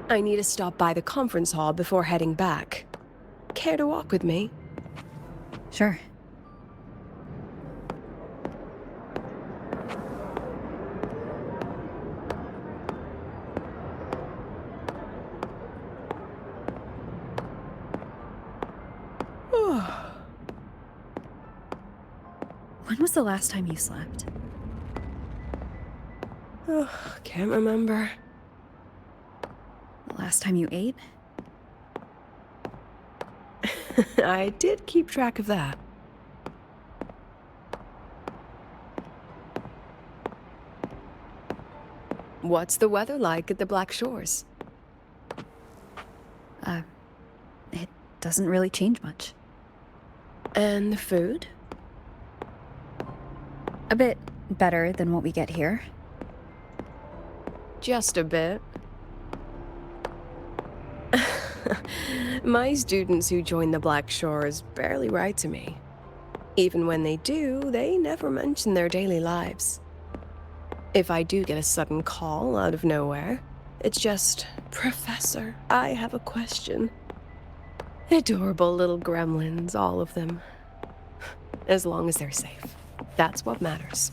Speaker 6: I need to stop by the conference hall before heading back. Care to walk with me?
Speaker 5: Sure.
Speaker 6: was the last time you slept?
Speaker 19: Oh, can't remember.
Speaker 6: The last time you ate?
Speaker 19: I did keep track of that. What's the weather like at the Black Shores?
Speaker 6: It doesn't really change much.
Speaker 19: And the food?
Speaker 6: A bit better than what we get here.
Speaker 19: Just a bit. My students who join the Black Shores barely write to me. Even when they do, they never mention their daily lives. If I do get a sudden call out of nowhere, it's just, "Professor, I have a question." Adorable little gremlins, all of them. As long as they're safe. That's what matters.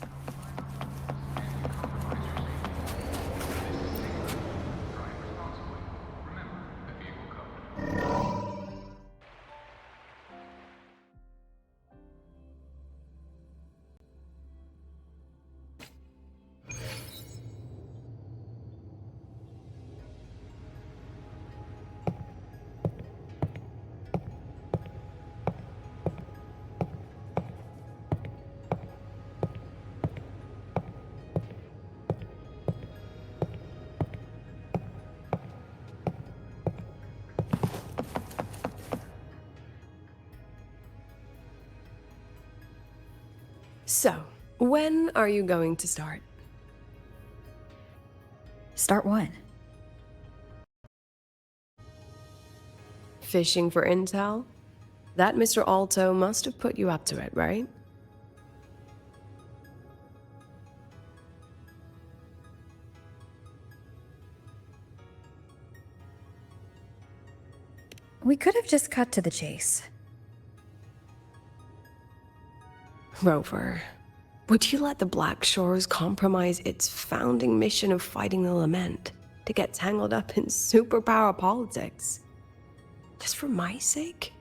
Speaker 19: So, when are you going to start?
Speaker 6: Start what?
Speaker 19: Fishing for intel? That Mr. Alto must have put you up to it, right?
Speaker 6: We could have just cut to the chase.
Speaker 19: Rover, would you let the Black Shores compromise its founding mission of fighting the Lament to get tangled up in superpower politics? Just for my sake?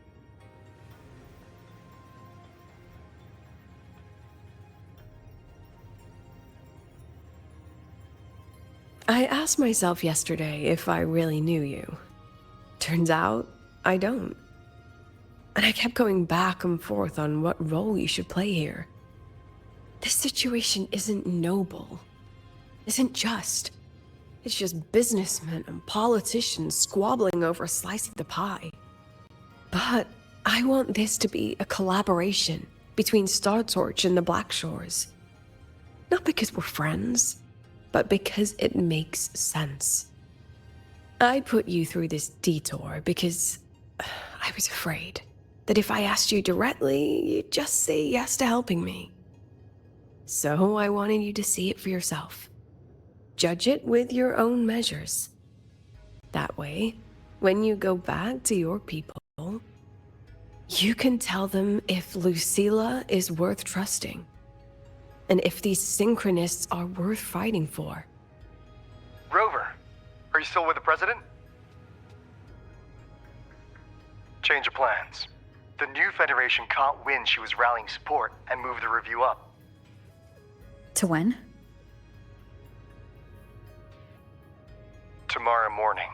Speaker 19: I asked myself yesterday if I really knew you. Turns out, I don't. And I kept going back and forth on what role you should play here. This situation isn't noble, isn't just. It's just businessmen and politicians squabbling over a slice of the pie. But I want this to be a collaboration between Star Torch and the Black Shores. Not because we're friends, but because it makes sense. I put you through this detour because I was afraid that if I asked you directly, you'd just say yes to helping me. So I wanted you to see it for yourself. Judge it with your own measures. That way, when you go back to your people, you can tell them if Lucilla is worth trusting, and if these synchronists are worth fighting for.
Speaker 8: Rover, are you still with the president? Change of plans. The new Federation caught wind she was rallying support and moved the review up.
Speaker 6: To when?
Speaker 8: Tomorrow morning.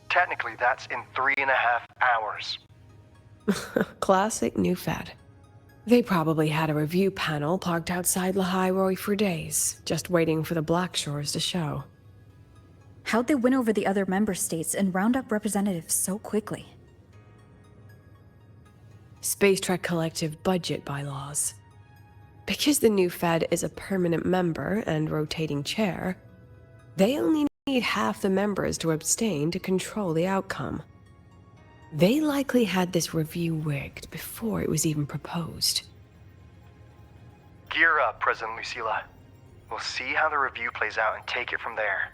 Speaker 8: Technically, that's in 3.5 hours.
Speaker 19: Classic new Fed. They probably had a review panel parked outside Lahai for days, just waiting for the Black Shores to show.
Speaker 6: How'd they win over the other member states and round up representatives so quickly?
Speaker 19: Space Trek Collective budget bylaws. Because the new Fed is a permanent member and rotating chair, they only need half the members to abstain to control the outcome. They likely had this review rigged before it was even proposed.
Speaker 8: Gear up, President Lucilla. We'll see how the review plays out and take it from there.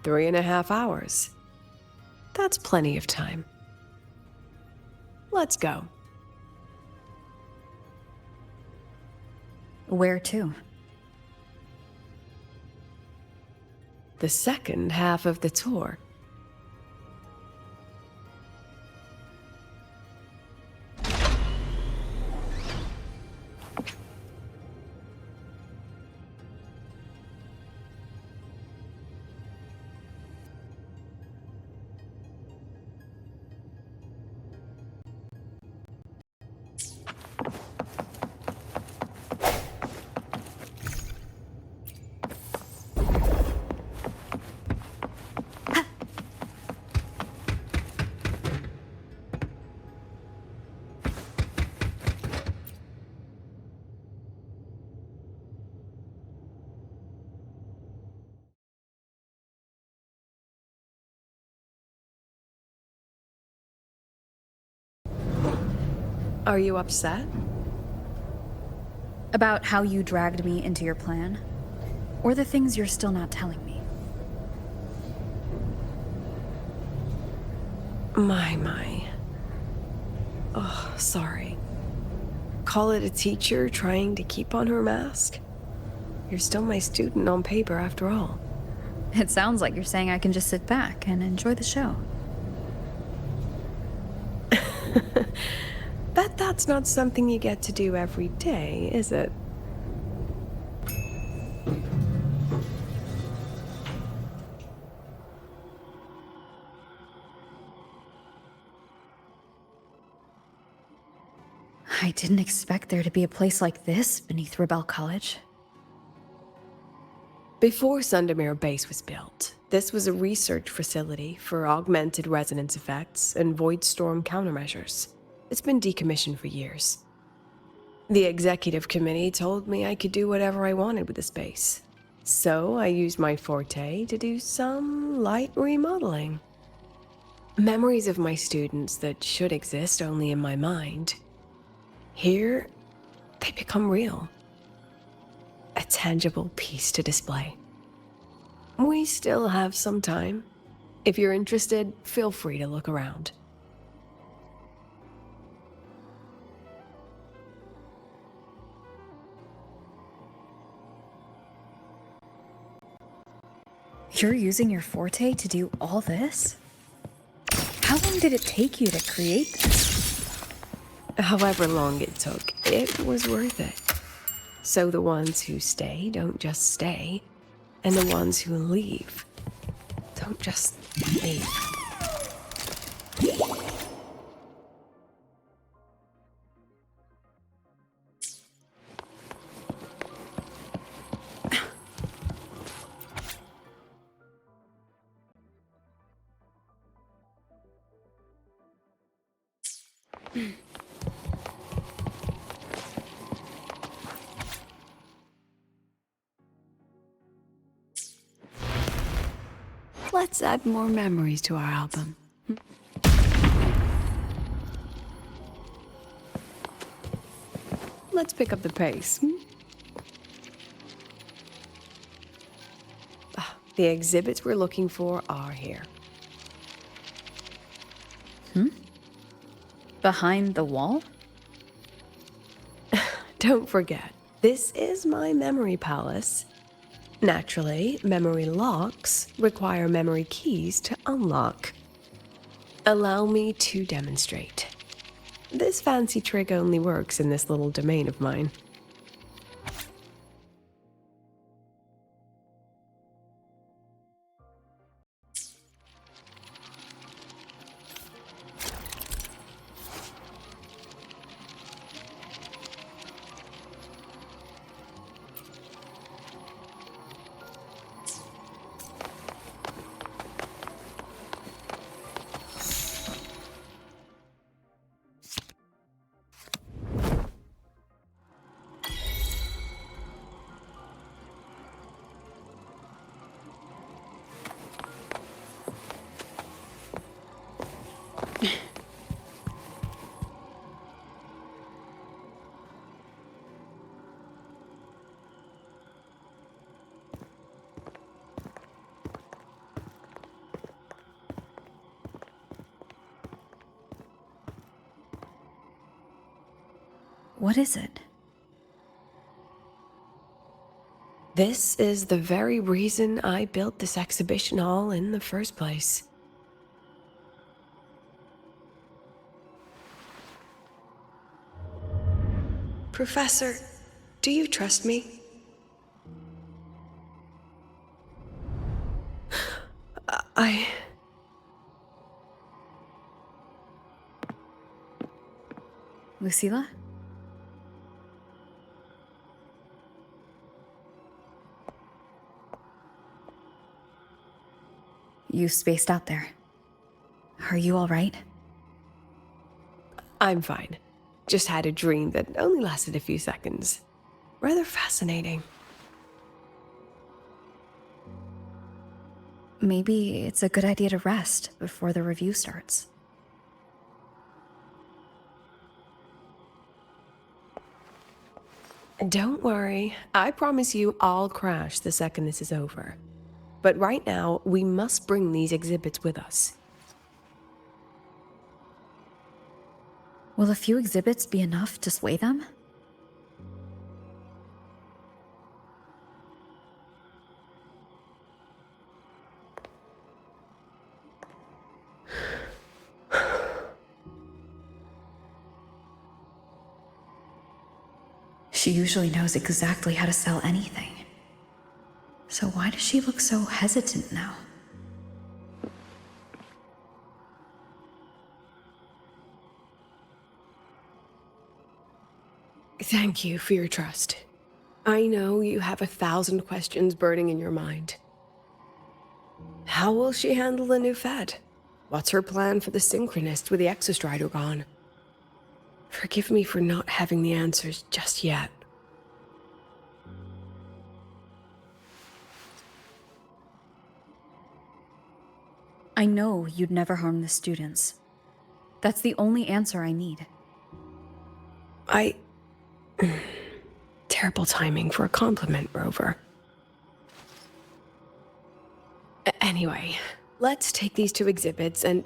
Speaker 19: 3.5 hours. That's plenty of time. Let's go.
Speaker 6: Where to?
Speaker 19: The second half of the tour. Are you upset?
Speaker 5: About how you dragged me into your plan? Or the things you're still not telling me?
Speaker 19: My. Oh, sorry. Call it a teacher trying to keep on her mask? You're still my student on paper after all.
Speaker 5: It sounds like you're saying I can just sit back and enjoy the show.
Speaker 19: Bet that's not something you get to do every day, is it?
Speaker 5: I didn't expect there to be a place like this beneath Rebel College.
Speaker 19: Before Sundermere Base was built, this was a research facility for augmented resonance effects and void storm countermeasures. It's been decommissioned for years. The executive committee told me I could do whatever I wanted with the space. So I used my forte to do some light remodeling. Memories of my students that should exist only in my mind. Here, they become real. A tangible piece to display. We still have some time. If you're interested, feel free to look around.
Speaker 5: You're using your forte to do all this? How long did it take you to create this?
Speaker 19: However long it took, it was worth it. So the ones who stay don't just stay, and the ones who leave don't just leave. Let's add more memories to our album. Let's pick up the pace. The exhibits we're looking for are here.
Speaker 5: Behind the wall?
Speaker 19: Don't forget, this is my memory palace. Naturally, memory locks require memory keys to unlock. Allow me to demonstrate. This fancy trick only works in this little domain of mine.
Speaker 5: What is it?
Speaker 19: This is the very reason I built this exhibition hall in the first place. Professor, do you trust me?
Speaker 5: Lucilla? You spaced out there. Are you all right?
Speaker 19: I'm fine. Just had a dream that only lasted a few seconds. Rather fascinating.
Speaker 5: Maybe it's a good idea to rest before the review starts.
Speaker 19: Don't worry. I promise you I'll crash the second this is over. But right now, we must bring these exhibits with us.
Speaker 5: Will a few exhibits be enough to sway them? She usually knows exactly how to sell anything. So why does she look so hesitant now?
Speaker 19: Thank you for your trust. I know you have 1,000 questions burning in your mind. How will she handle the new Fed? What's her plan for the Synchronist with the Exostrider gone? Forgive me for not having the answers just yet.
Speaker 5: I know you'd never harm the students. That's the only answer I need.
Speaker 19: Terrible timing for a compliment, Rover. Anyway, let's take these 2 exhibits and...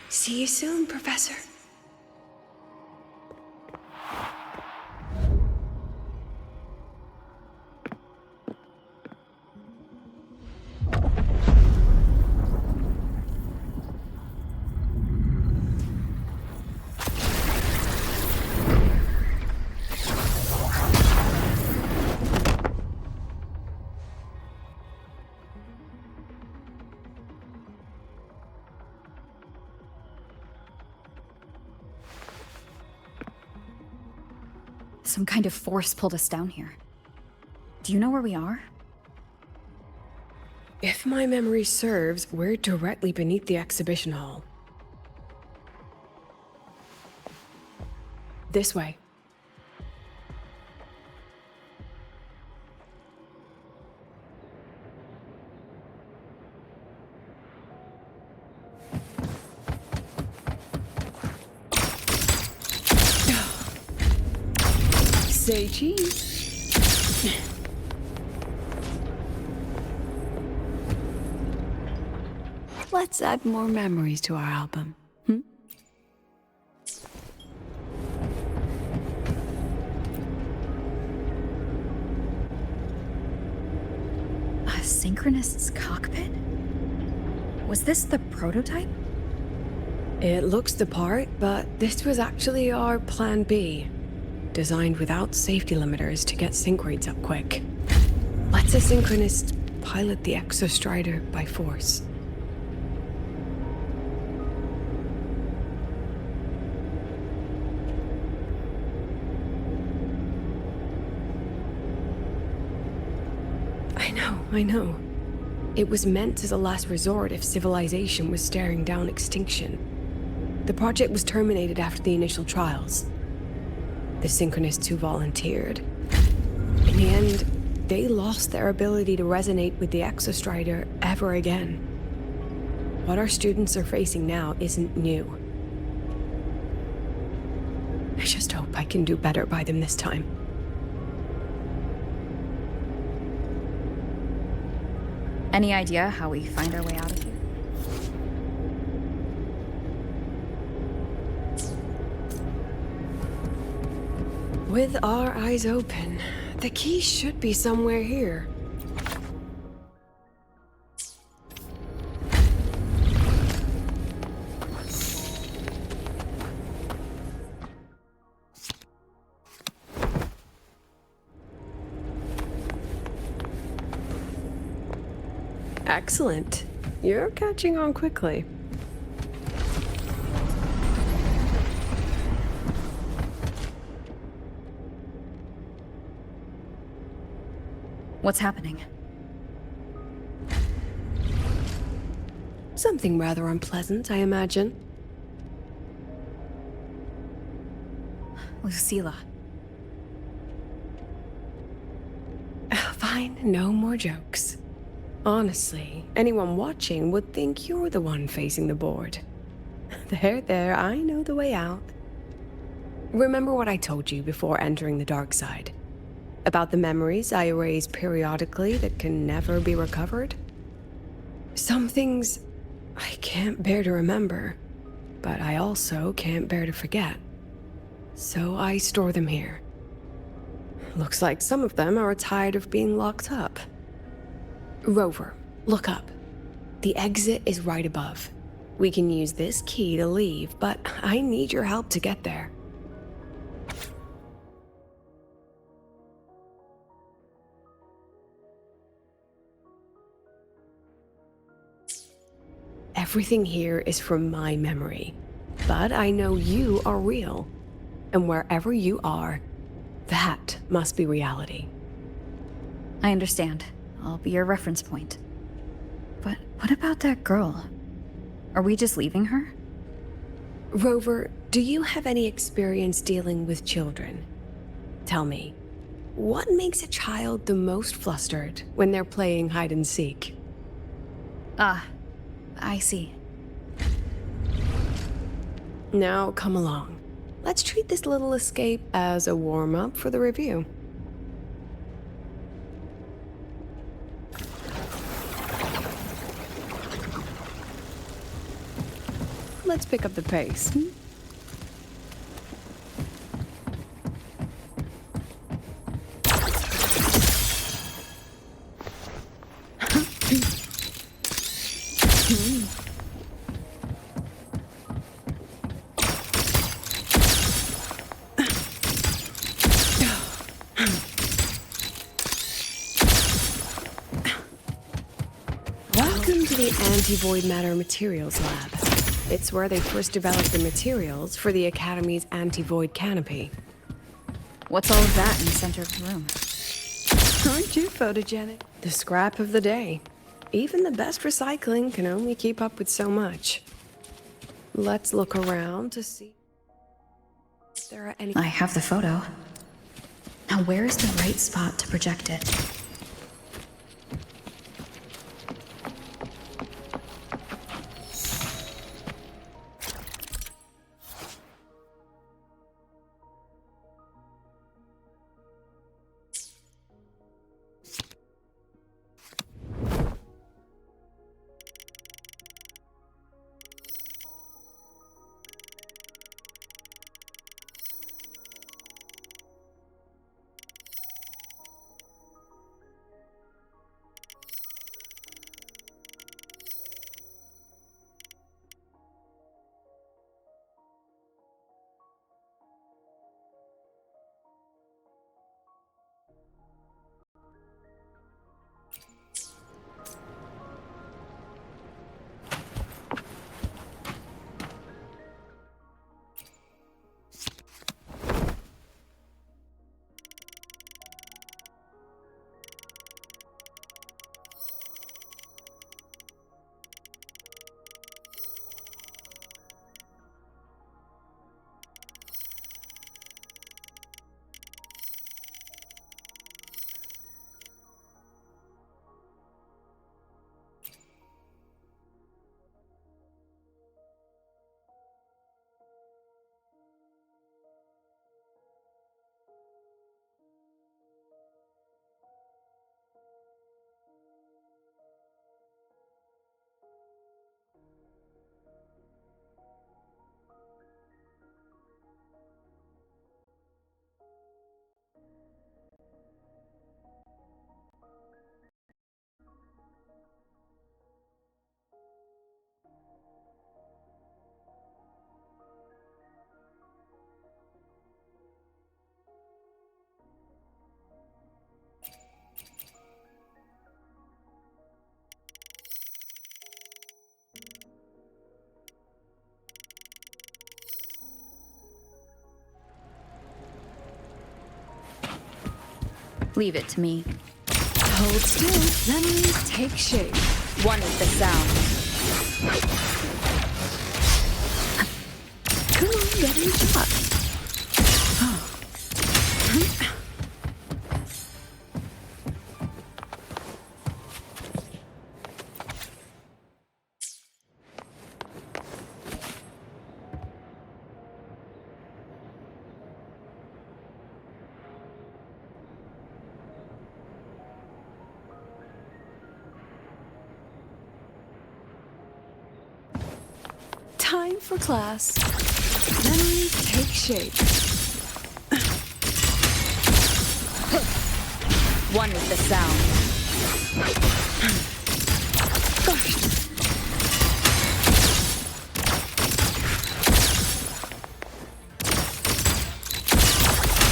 Speaker 19: See you soon, Professor.
Speaker 5: Some kind of force pulled us down here. Do you know where we are?
Speaker 19: If my memory serves, we're directly beneath the exhibition hall. This way. Say cheese. Let's add more memories to our album.
Speaker 5: A Synchronist's cockpit? Was this the prototype?
Speaker 19: It looks the part, but this was actually our plan B. Designed without safety limiters to get sync rates up quick. Let's a Synchronist pilot the Exostrider by force. I know. It was meant as a last resort if civilization was staring down extinction. The project was terminated after the initial trials. The Synchronists who volunteered. In the end, they lost their ability to resonate with the Exostrider ever again. What our students are facing now isn't new. I just hope I can do better by them this time.
Speaker 5: Any idea how we find our way out of here?
Speaker 19: With our eyes open, the key should be somewhere here. Excellent. You're catching on quickly.
Speaker 5: What's happening?
Speaker 19: Something rather unpleasant, I imagine.
Speaker 5: Lucilla.
Speaker 19: Fine, no more jokes. Honestly, anyone watching would think you're the one facing the board. There, I know the way out. Remember what I told you before entering the dark side? About the memories I erase periodically that can never be recovered? Some things I can't bear to remember, but I also can't bear to forget. So I store them here. Looks like some of them are tired of being locked up. Rover, look up. The exit is right above. We can use this key to leave, but I need your help to get there. Everything here is from my memory, but I know you are real. And wherever you are, that must be reality.
Speaker 5: I understand. I'll be your reference point. But what about that girl? Are we just leaving her?
Speaker 19: Rover, do you have any experience dealing with children? Tell me, what makes a child the most flustered when they're playing hide and seek?
Speaker 5: Ah, I see.
Speaker 19: Now come along. Let's treat this little escape as a warm-up for the review. Let's pick up the pace. Welcome to the Anti-Void Matter Materials Lab. It's where they first developed the materials for the Academy's anti-void canopy.
Speaker 5: What's all of that in the center of the room?
Speaker 19: Aren't you photogenic? The scrap of the day. Even the best recycling can only keep up with so much. Let's look around to see if there are any...
Speaker 5: I have the photo. Now where is the right spot to project it? Leave it to me.
Speaker 19: Hold still. Memories take shape.
Speaker 5: One is the sound.
Speaker 19: Come on, get in the shot.
Speaker 6: Time for class. Memories take shape.
Speaker 5: One with the sound.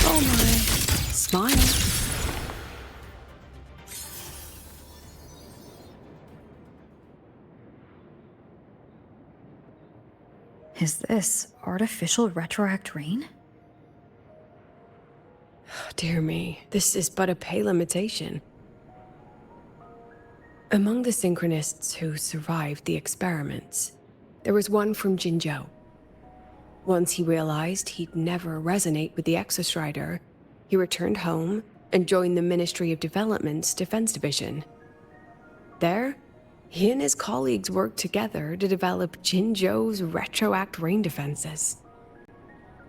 Speaker 6: Oh my. Smile.
Speaker 5: Is this artificial retroact rain?
Speaker 19: Dear me, this is but a pale imitation. Among the synchronists who survived the experiments, there was one from Jinzhou. Once he realized he'd never resonate with the Exostrider, he returned home and joined the Ministry of Development's Defense Division. There, he and his colleagues worked together to develop Jinzhou's retroact rain defenses.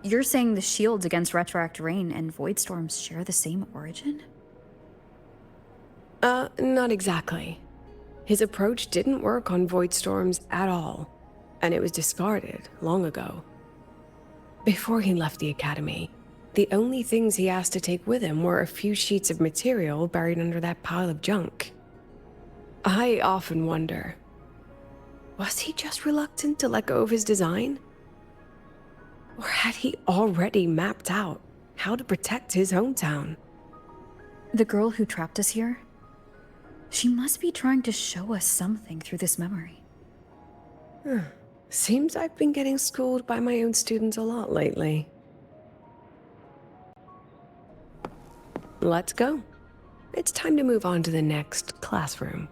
Speaker 5: You're saying the shields against retroact rain and void storms share the same origin?
Speaker 19: Not exactly. His approach didn't work on void storms at all, and it was discarded long ago. Before he left the academy, the only things he asked to take with him were a few sheets of material buried under that pile of junk. I often wonder, was he just reluctant to let go of his design? Or had he already mapped out how to protect his hometown?
Speaker 5: The girl who trapped us here? She must be trying to show us something through this memory.
Speaker 19: Seems I've been getting schooled by my own students a lot lately. Let's go. It's time to move on to the next classroom.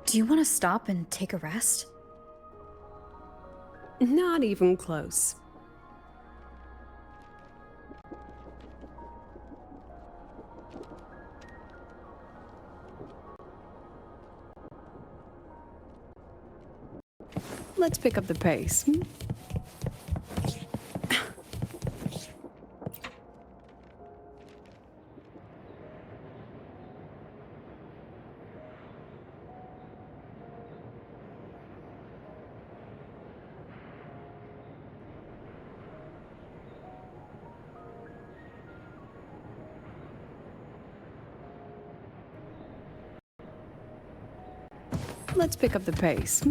Speaker 5: Do you want to stop and take a rest?
Speaker 19: Not even close. Let's pick up the pace. Let's pick up the pace.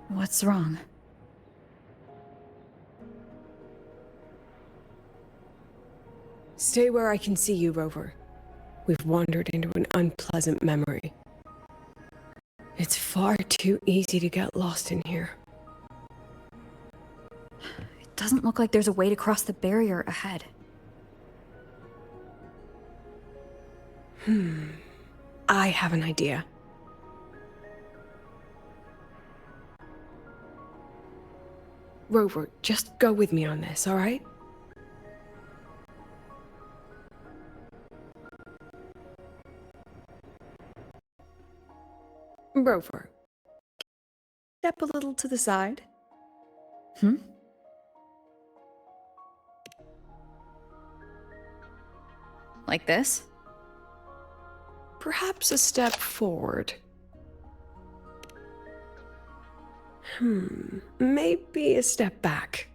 Speaker 5: What's wrong?
Speaker 19: Stay where I can see you, Rover. We've wandered into an unpleasant memory. It's far too easy to get lost in here.
Speaker 5: It doesn't look like there's a way to cross the barrier ahead.
Speaker 19: I have an idea. Rover, just go with me on this, all right? Rover, step a little to the side.
Speaker 5: Like this?
Speaker 19: Perhaps a step forward. Maybe a step back.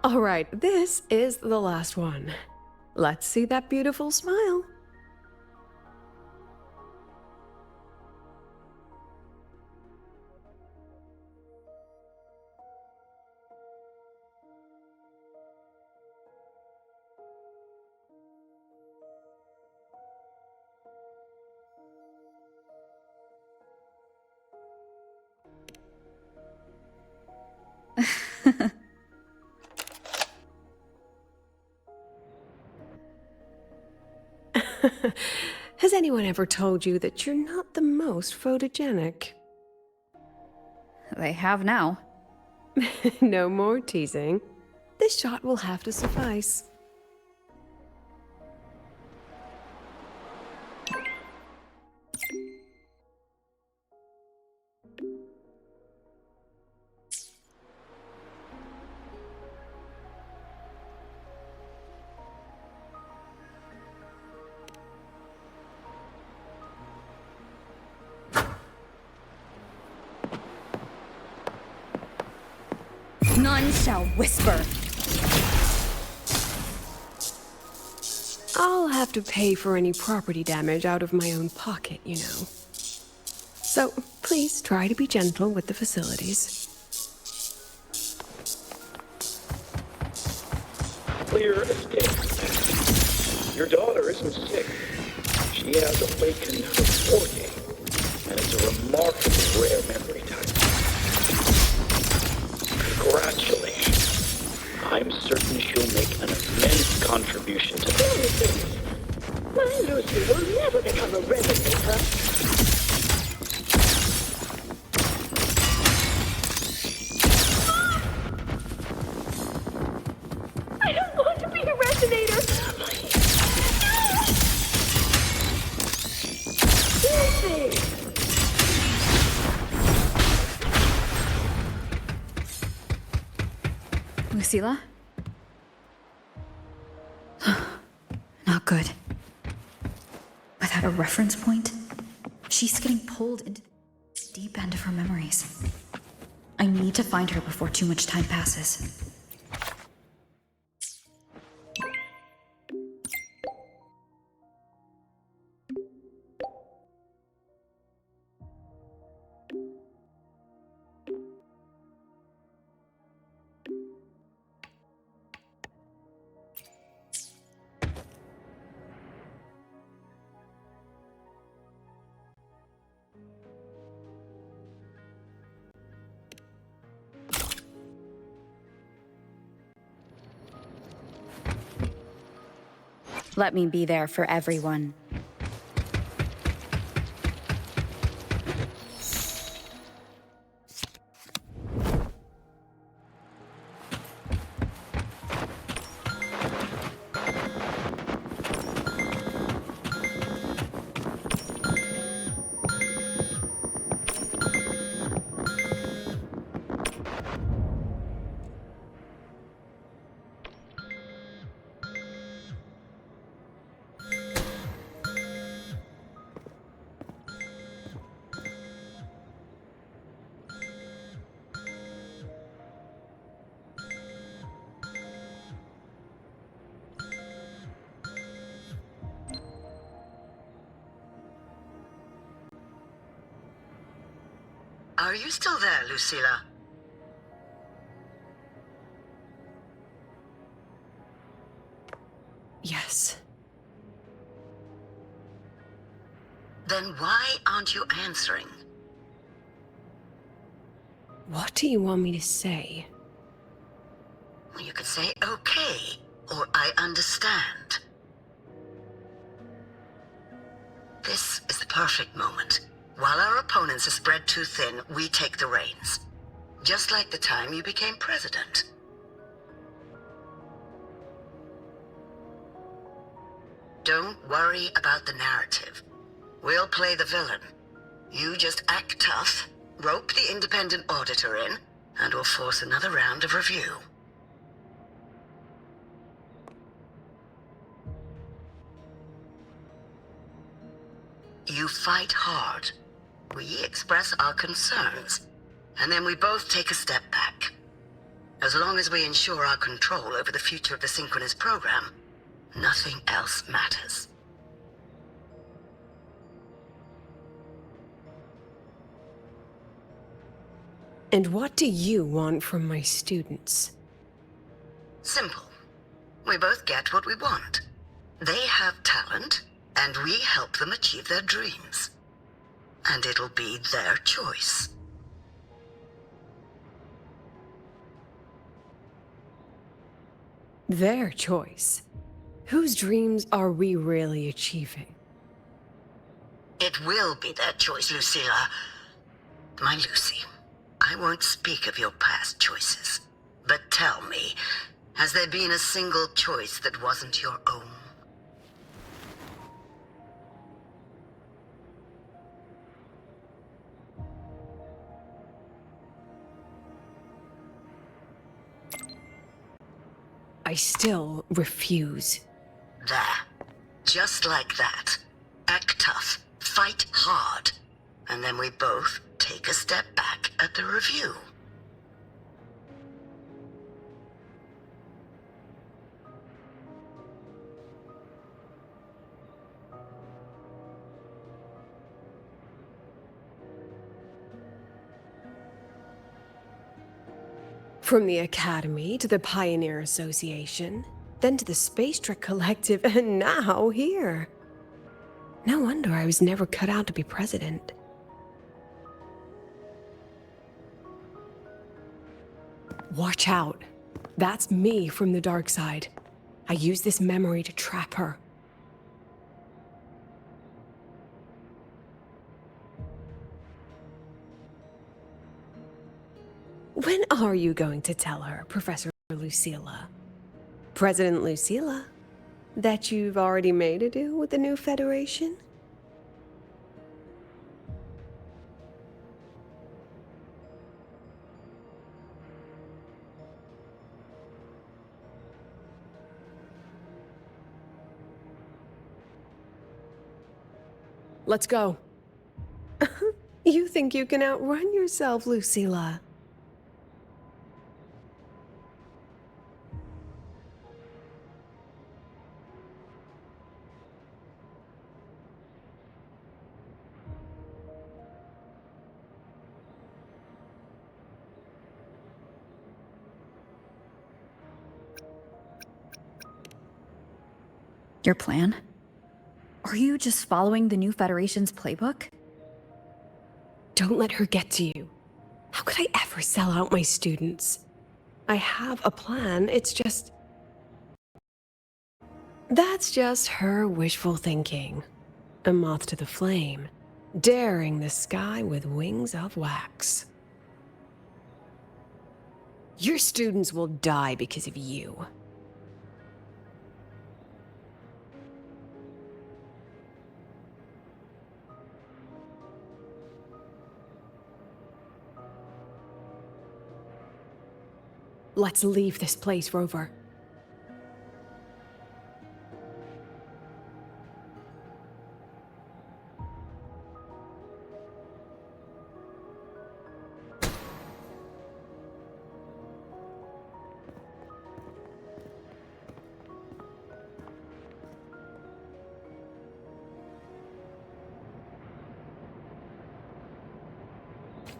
Speaker 19: All right, this is the last one. Let's see that beautiful smile. Has anyone ever told you that you're not the most photogenic?
Speaker 5: They have now.
Speaker 19: No more teasing. This shot will have to suffice.
Speaker 5: None shall whisper.
Speaker 19: I'll have to pay for any property damage out of my own pocket, you know. So please try to be gentle with the facilities.
Speaker 20: Clear escape. Your daughter isn't sick. She has awakened her forte, and it's a remarkably rare memory type. Congratulations. I'm certain she'll make an immense contribution to the...
Speaker 12: My Lucy will never become a resonator.
Speaker 10: I don't want to be a resonator!
Speaker 5: Lucilla? Not good. Without a reference point, she's getting pulled into the deep end of her memories. I need to find her before too much time passes.
Speaker 21: Let me be there for everyone.
Speaker 22: Are you still there, Lucilla?
Speaker 19: Yes.
Speaker 22: Then why aren't you answering?
Speaker 19: What do you want me to say?
Speaker 22: You could say okay, or I understand. This is the perfect moment. While our opponents are spread too thin, we take the reins. Just like the time you became president. Don't worry about the narrative. We'll play the villain. You just act tough, rope the independent auditor in, and we'll force another round of review. You fight hard. We express our concerns, and then we both take a step back. As long as we ensure our control over the future of the Synchronous program, nothing else matters.
Speaker 19: And what do you want from my students?
Speaker 22: Simple. We both get what we want. They have talent, and we help them achieve their dreams. And it'll be their choice.
Speaker 19: Their choice? Whose dreams are we really achieving?
Speaker 22: It will be that choice, Lucilla. My Lucy, I won't speak of your past choices. But tell me, has there been a single choice that wasn't your own?
Speaker 19: I still refuse.
Speaker 22: There. Just like that. Act tough. Fight hard. And then we both take a step back at the review.
Speaker 19: From the Academy to the Pioneer Association, then to the Space Trek Collective, and now here. No wonder I was never cut out to be president. Watch out. That's me from the dark side. I use this memory to trap her. When are you going to tell her, Professor Lucilla? President Lucilla? That you've already made a deal with the new Federation? Let's go. You think you can outrun yourself, Lucilla?
Speaker 5: Your plan? Are you just following the new Federation's playbook?
Speaker 19: Don't let her get to you. How could I ever sell out my students? I have a plan, it's just... That's just her wishful thinking. A moth to the flame, daring the sky with wings of wax. Your students will die because of you. Let's leave this place, Rover.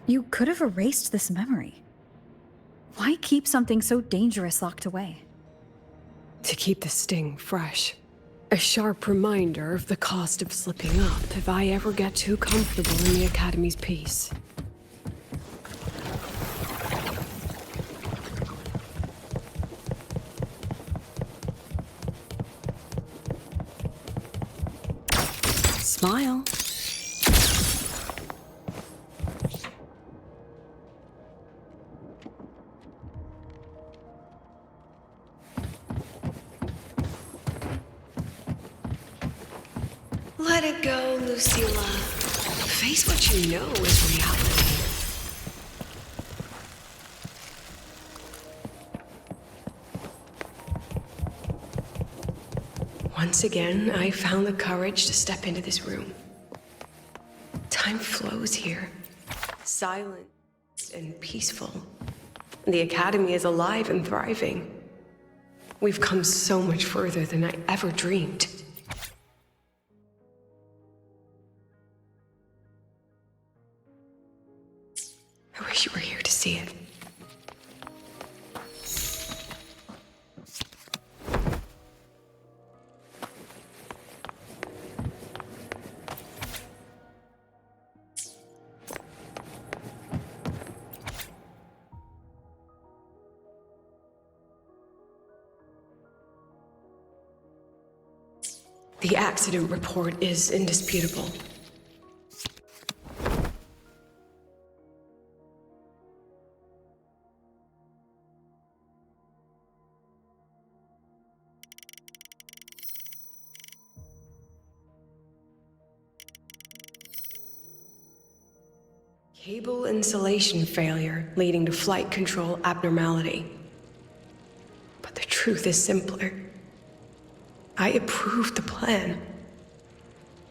Speaker 5: You could have erased this memory. Why keep something so dangerous locked away?
Speaker 19: To keep the sting fresh. A sharp reminder of the cost of slipping up if I ever get too comfortable in the Academy's peace. Smile. Let it go, Lucilla. Face what you know is reality. Once again, I found the courage to step into this room. Time flows here. Silent and peaceful. The Academy is alive and thriving. We've come so much further than I ever dreamed. I wish you were here to see it. The accident report is indisputable. Cable insulation failure leading to flight control abnormality. But the truth is simpler. I approved the plan.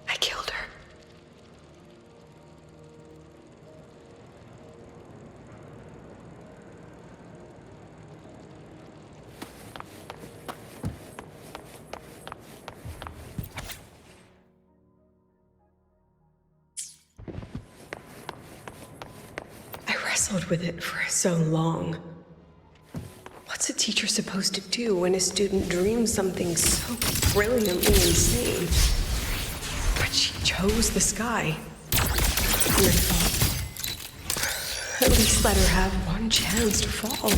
Speaker 19: I killed her. I wrestled with it for so long. What's a teacher supposed to do when a student dreams something so brilliantly insane? But she chose the sky. And I thought, at least let her have one chance to fall.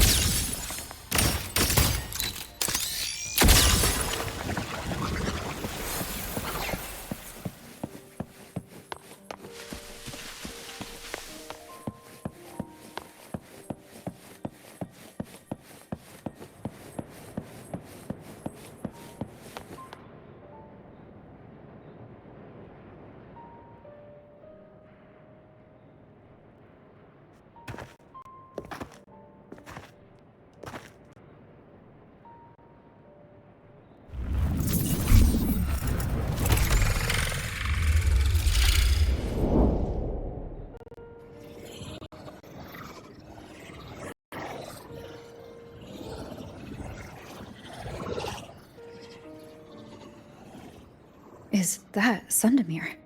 Speaker 5: Is that Sundamir?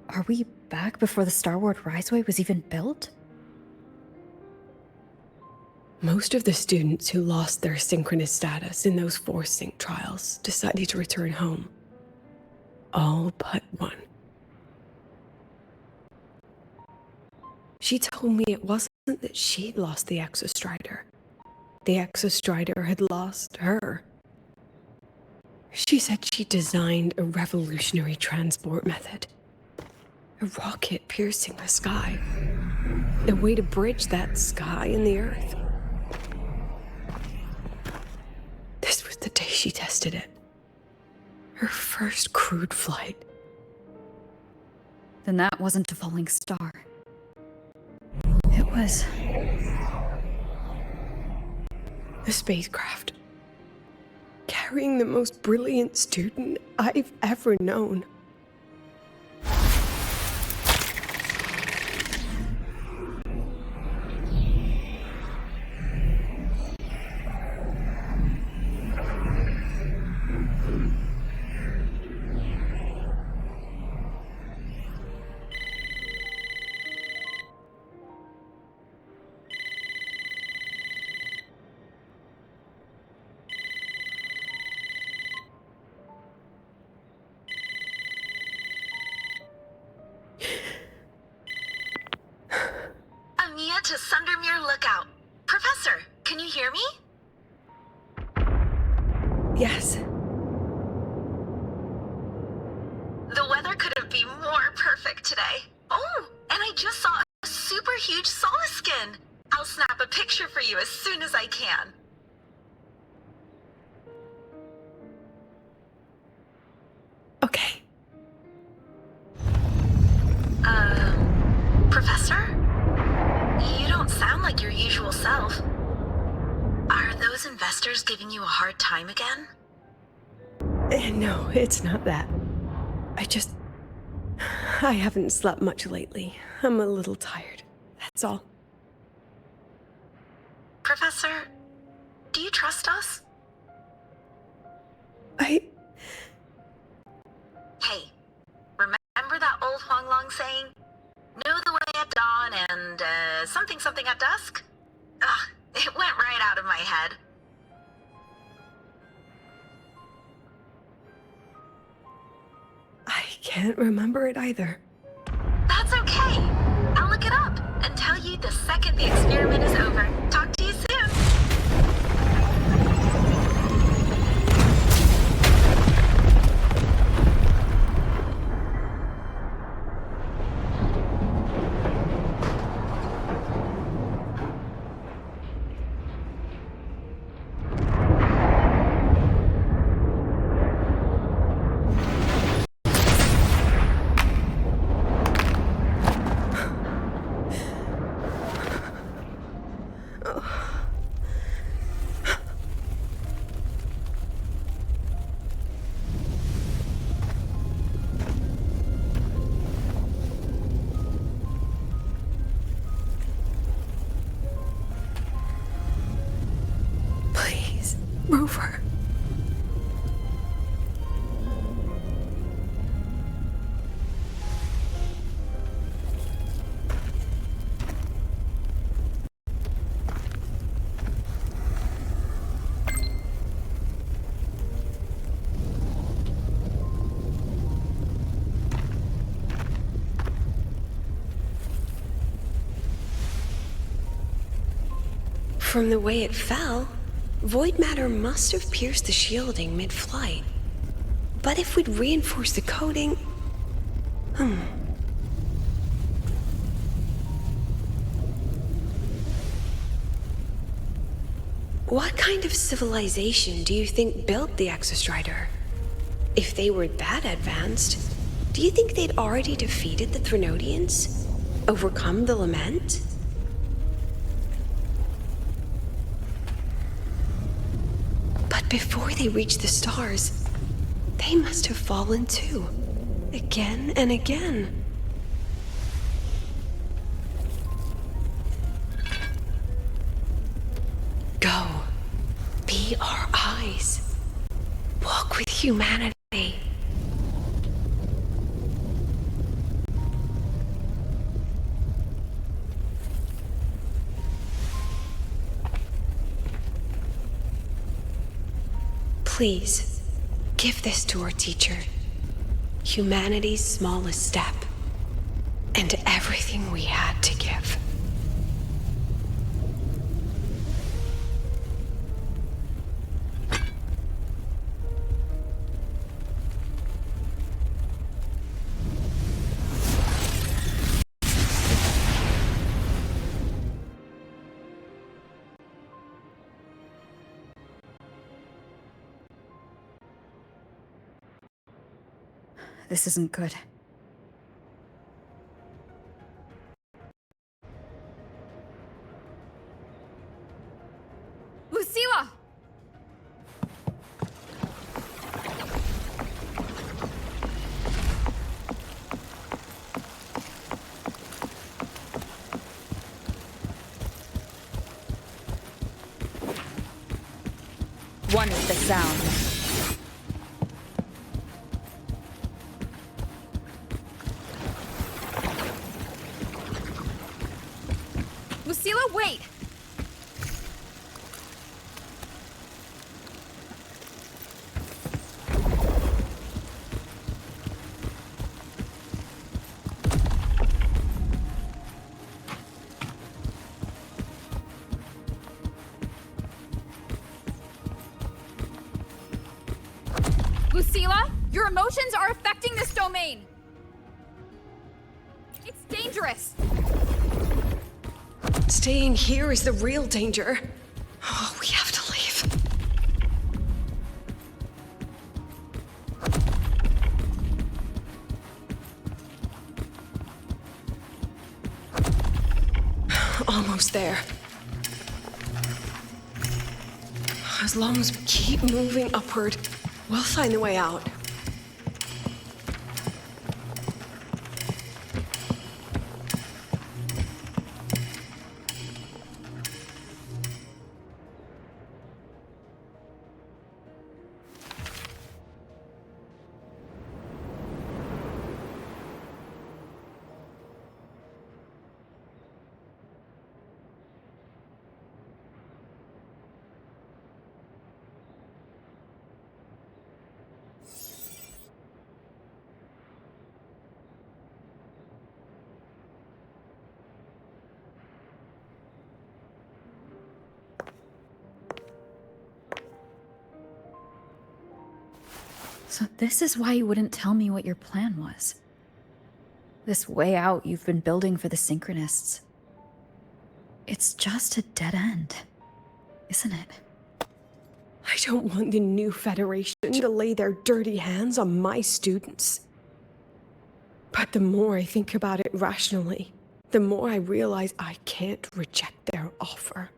Speaker 5: Are we back before the Star Wars Riseway was even built?
Speaker 19: Most of the students who lost their synchronous status in those force sync trials decided to return home. All but one. She told me it wasn't that she'd lost the Exostrider. The Exostrider had lost her. She said she designed a revolutionary transport method. A rocket piercing the sky. A way to bridge that sky and the Earth. This was the day she tested it. Her first crewed flight.
Speaker 5: Then that wasn't a falling star. It was...
Speaker 19: a spacecraft. Carrying the most brilliant student I've ever known.
Speaker 22: Amiya to Sundermere Lookout. Professor, can you hear me?
Speaker 19: Yes.
Speaker 22: The weather couldn't be more perfect today. Oh, and I just saw a super huge Solaskin. I'll snap a picture for you as soon as I can.
Speaker 19: Okay.
Speaker 22: Professor? You don't sound like your usual self. Are those investors giving you a hard time again?
Speaker 19: No, it's not that. I haven't slept much lately. I'm a little tired. That's all.
Speaker 22: Professor, do you trust us?
Speaker 19: Hey,
Speaker 22: remember that old Huanglong saying? Know the way at dawn and, something something at dusk? Ugh, it went right out of my head.
Speaker 19: I can't remember it either.
Speaker 22: That's okay. I'll look it up and tell you the second the experiment is over. Talk to you soon.
Speaker 19: From the way it fell, void matter must have pierced the shielding mid-flight. But if we'd reinforced the coating... What kind of civilization do you think built the Exostrider? If they were that advanced, do you think they'd already defeated the Threnodians? Overcome the Lament? But before they reached the stars, they must have fallen too. Again and again. Go. Be our eyes. Walk with humanity. Please, give this to our teacher. Humanity's smallest step. And everything we had to give.
Speaker 5: This isn't good.
Speaker 17: Lucilla!
Speaker 2: One is the sound.
Speaker 17: Lucilla, wait! Lucilla, your emotions are affecting this domain! It's dangerous!
Speaker 19: Staying here is the real danger. Oh, we have to leave. Almost there. As long as we keep moving upward, we'll find a way out.
Speaker 5: So this is why you wouldn't tell me what your plan was. This way out you've been building for the Synchronists. It's just a dead end, isn't it?
Speaker 19: I don't want the new Federation to lay their dirty hands on my students. But the more I think about it rationally, the more I realize I can't reject their offer.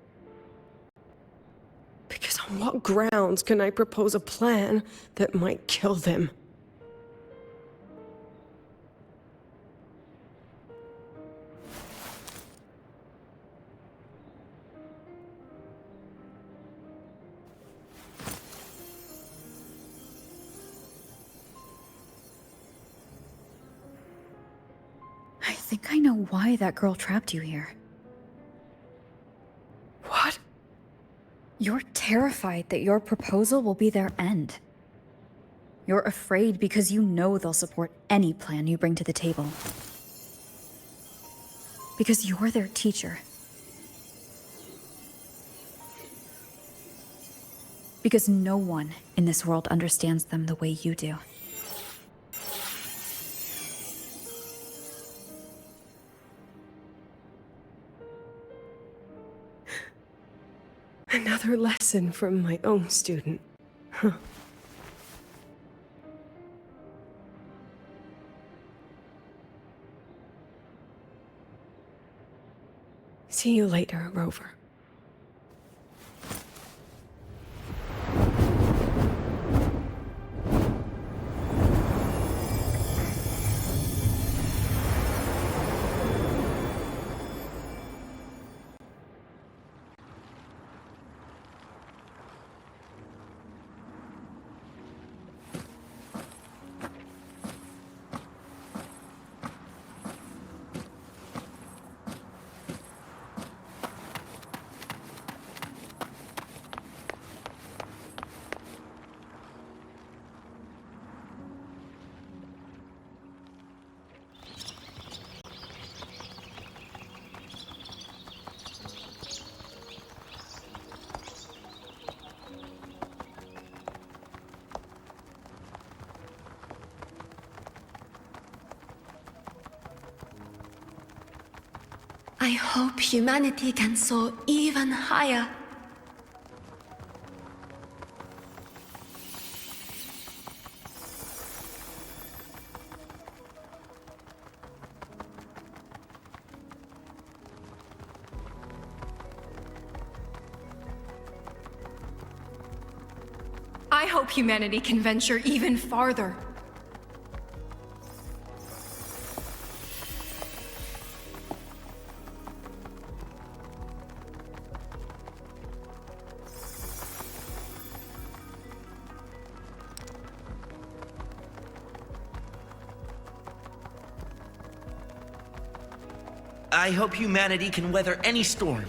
Speaker 19: Because on what grounds can I propose a plan that might kill them?
Speaker 5: I think I know why that girl trapped you here.
Speaker 19: What?
Speaker 5: You're terrified that your proposal will be their end. You're afraid because you know they'll support any plan you bring to the table. Because you're their teacher. Because no one in this world understands them the way you do.
Speaker 19: Another lesson from my own student. Huh. See you later, Rover.
Speaker 2: I hope humanity can soar even higher.
Speaker 17: I hope humanity can venture even farther.
Speaker 9: I hope humanity can weather any storm.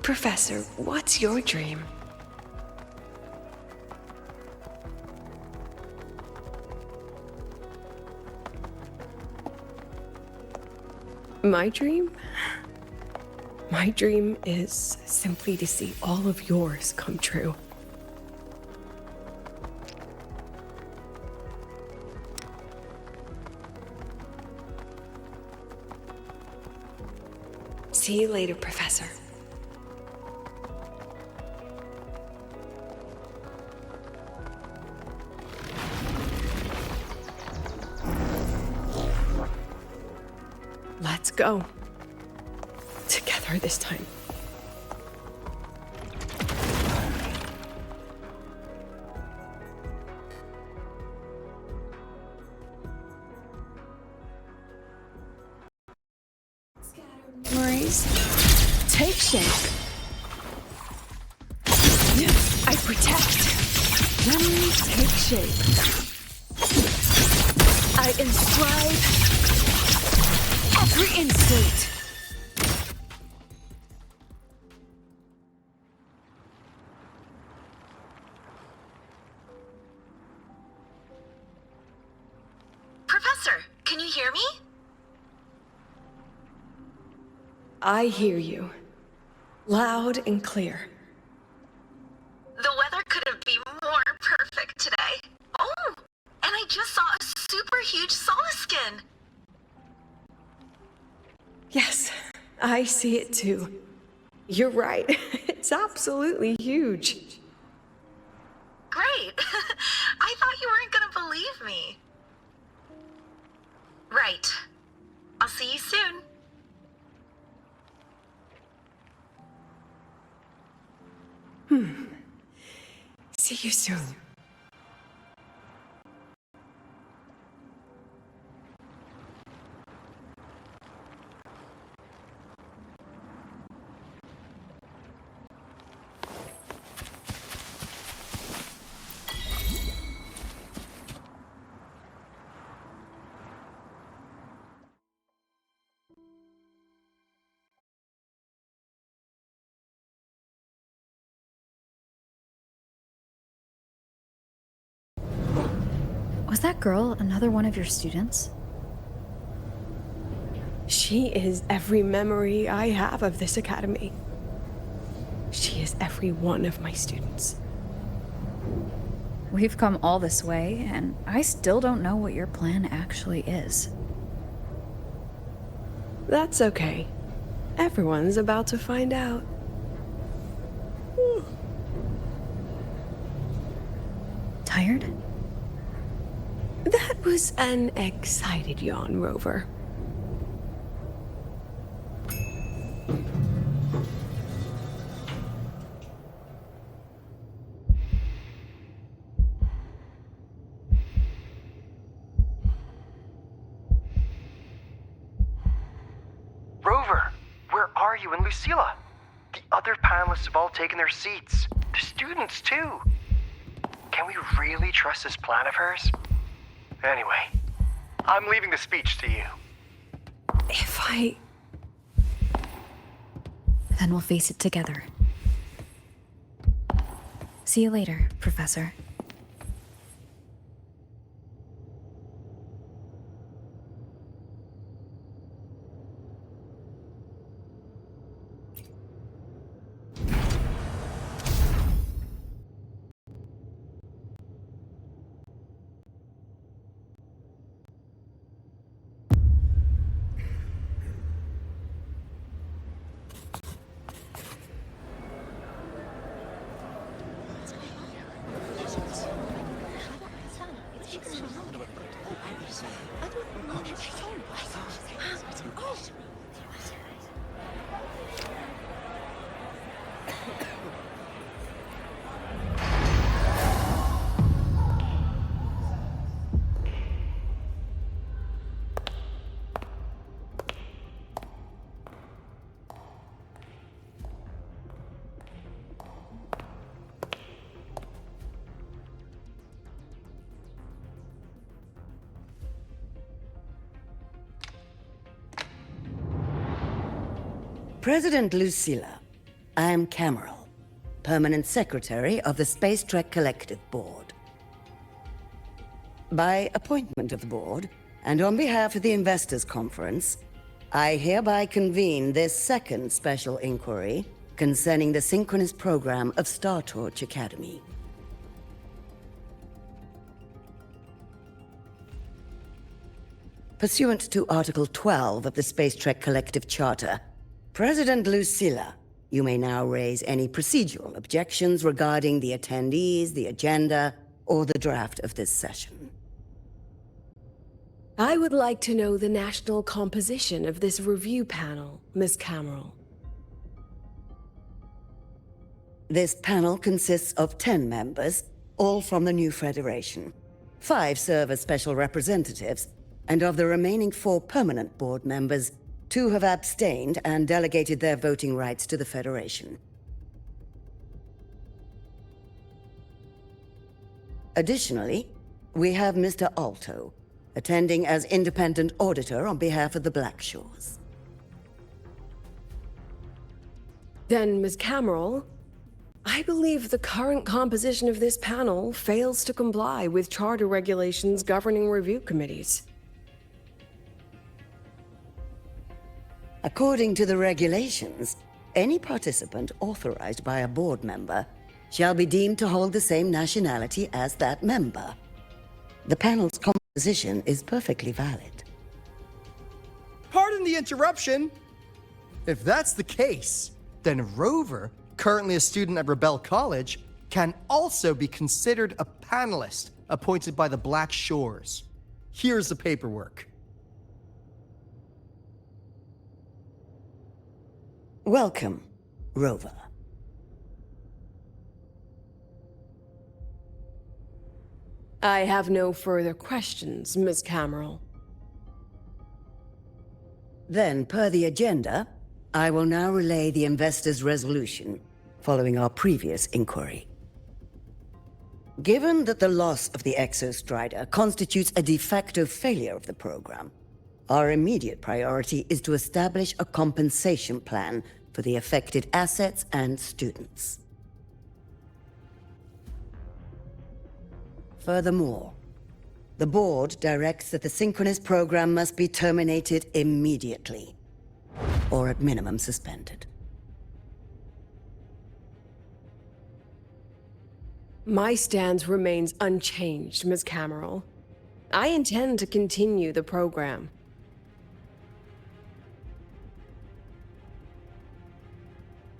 Speaker 19: Professor, what's your dream? My dream? My dream is simply to see all of yours come true. See you later, Professor. Let's go. Together this time. Maurice, take shape. I protect. Take shape. I inscribe every instinct.
Speaker 22: Professor, can you hear me?
Speaker 19: I hear you. Loud and clear.
Speaker 22: The weather couldn't be more perfect today. Oh, and I just saw a super huge solar skin.
Speaker 19: Yes, I see it too. You're right. It's absolutely huge.
Speaker 22: Great. I thought you weren't gonna believe me. Right. I'll see you soon.
Speaker 19: See you soon.
Speaker 5: Was that girl another one of your students?
Speaker 19: She is every memory I have of this academy. She is every one of my students.
Speaker 5: We've come all this way, and I still don't know what your plan actually is.
Speaker 19: That's okay. Everyone's about to find out.
Speaker 5: Tired?
Speaker 19: That was an excited yawn, Rover.
Speaker 1: Rover, where are you and Lucilla? The other panelists have all taken their seats. The students, too. Can we really trust this plan of hers? Anyway, I'm leaving the speech to you.
Speaker 5: Then we'll face it together. See you later, Professor.
Speaker 22: President Lucilla, I am Cameron, Permanent Secretary of the Space Trek Collective Board. By appointment of the Board, and on behalf of the Investors Conference, I hereby convene this second special inquiry concerning the synchronous program of Star Torch Academy. Pursuant to Article 12 of the Space Trek Collective Charter, President Lucilla, you may now raise any procedural objections regarding the attendees, the agenda, or the draft of this session.
Speaker 19: I would like to know the national composition of this review panel, Ms. Cameron.
Speaker 22: This panel consists of 10 members, all from the new Federation. 5 serve as special representatives, and of the remaining 4 permanent board members, 2 have abstained and delegated their voting rights to the Federation. Additionally, we have Mr. Alto, attending as independent auditor on behalf of the Blackshores.
Speaker 19: Then, Ms. Cameron, I believe the current composition of this panel fails to comply with charter regulations governing review committees.
Speaker 22: According to the regulations, any participant authorized by a board member shall be deemed to hold the same nationality as that member. The panel's composition is perfectly valid.
Speaker 8: Pardon the interruption! If that's the case, then Rover, currently a student at Rebel College, can also be considered a panelist appointed by the Black Shores. Here's the paperwork.
Speaker 22: Welcome, Rover.
Speaker 19: I have no further questions, Ms. Cameron.
Speaker 22: Then, per the agenda, I will now relay the investors' resolution following our previous inquiry. Given that the loss of the Exostrider constitutes a de facto failure of the program, our immediate priority is to establish a compensation plan for the affected assets and students. Furthermore, The board directs that the synchronous program must be terminated immediately, or at minimum suspended.
Speaker 19: My stance remains unchanged, Ms. Cameron. I intend to continue the program.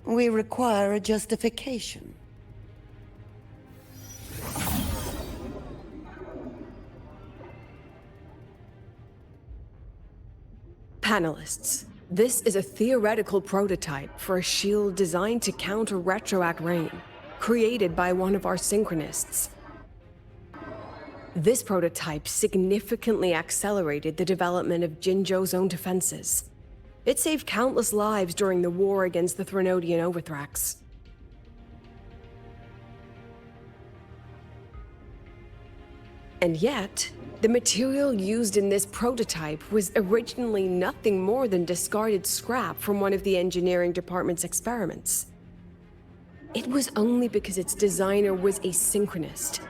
Speaker 22: We require a justification.
Speaker 19: Panelists, this is a theoretical prototype for a shield designed to counter retroact rain, created by one of our synchronists. This prototype significantly accelerated the development of Jinzhou's own defenses. It saved countless lives during the war against the Threnodian Overthrax. And yet, the material used in this prototype was originally nothing more than discarded scrap from one of the engineering department's experiments. It was only because its designer was a synchronist,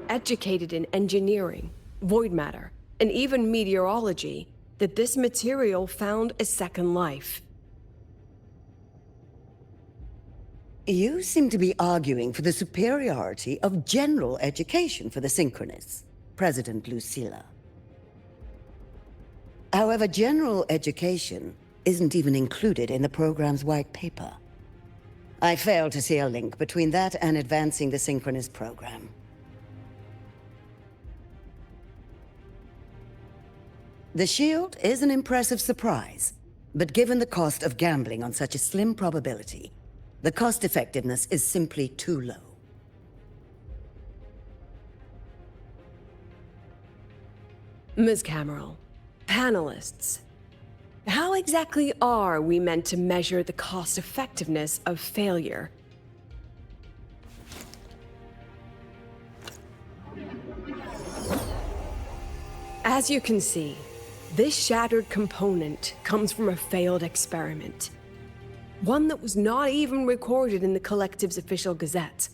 Speaker 19: educated in engineering, void matter, and even meteorology, that this material found a second life.
Speaker 22: You seem to be arguing for the superiority of general education for the synchronists, President Lucilla. However, general education isn't even included in the program's white paper. I fail to see a link between that and advancing the synchronous program. The shield is an impressive surprise, but given the cost of gambling on such a slim probability, the cost-effectiveness is simply too low.
Speaker 19: Ms. Cameron, panelists, how exactly are we meant to measure the cost-effectiveness of failure? As you can see, this shattered component comes from a failed experiment. One that was not even recorded in the Collective's official gazette.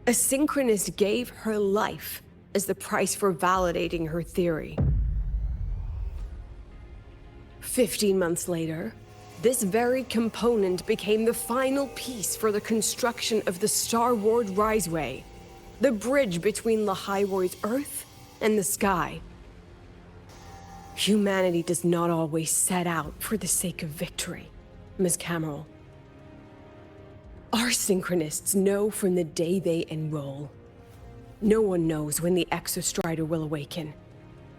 Speaker 19: A synchronist gave her life as the price for validating her theory. 15 months later, this very component became the final piece for the construction of the Star Ward Riseway, the bridge between Lahaiwoi's Earth and the sky. Humanity does not always set out for the sake of victory, Ms. Cameron. Our synchronists know from the day they enroll. No one knows when the Exostrider will awaken,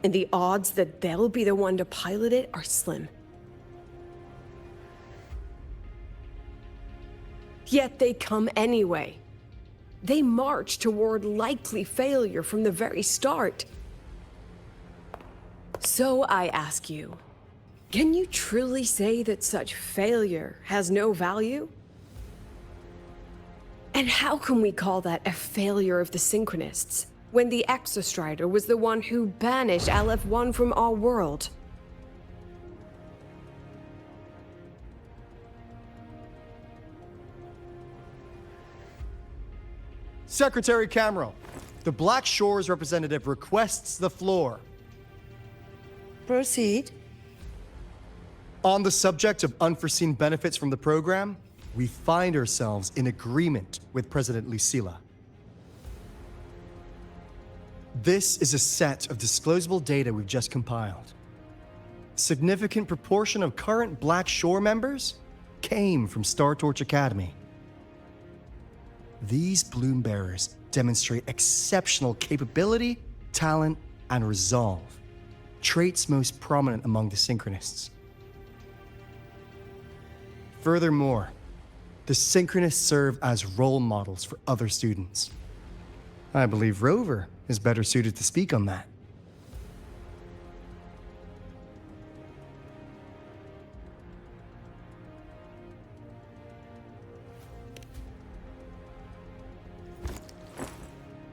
Speaker 19: and the odds that they'll be the one to pilot it are slim. Yet they come anyway. They march toward likely failure from the very start. So I ask you, can you truly say that such failure has no value? And how can we call that a failure of the Synchronists, when the Exostrider was the one who banished LF1 from our world?
Speaker 8: Secretary Cameron, the Black Shores representative requests the floor.
Speaker 22: Proceed.
Speaker 8: On the subject of unforeseen benefits from the program, we find ourselves in agreement with President Lucilla. This is a set of disclosable data we've just compiled. A significant proportion of current Black Shore members came from Star Torch Academy. These bloom bearers demonstrate exceptional capability, talent, and resolve, traits most prominent among the Synchronists. Furthermore, the Synchronists serve as role models for other students. I believe Rover is better suited to speak on that.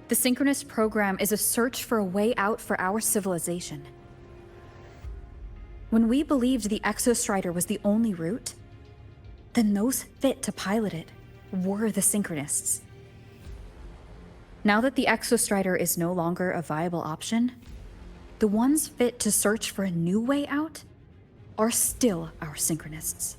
Speaker 5: The Synchronous program is a search for a way out for our civilization. When we believed the Exostrider was the only route, then those fit to pilot it were the Synchronists. Now that the Exostrider is no longer a viable option, the ones fit to search for a new way out are still our synchronists.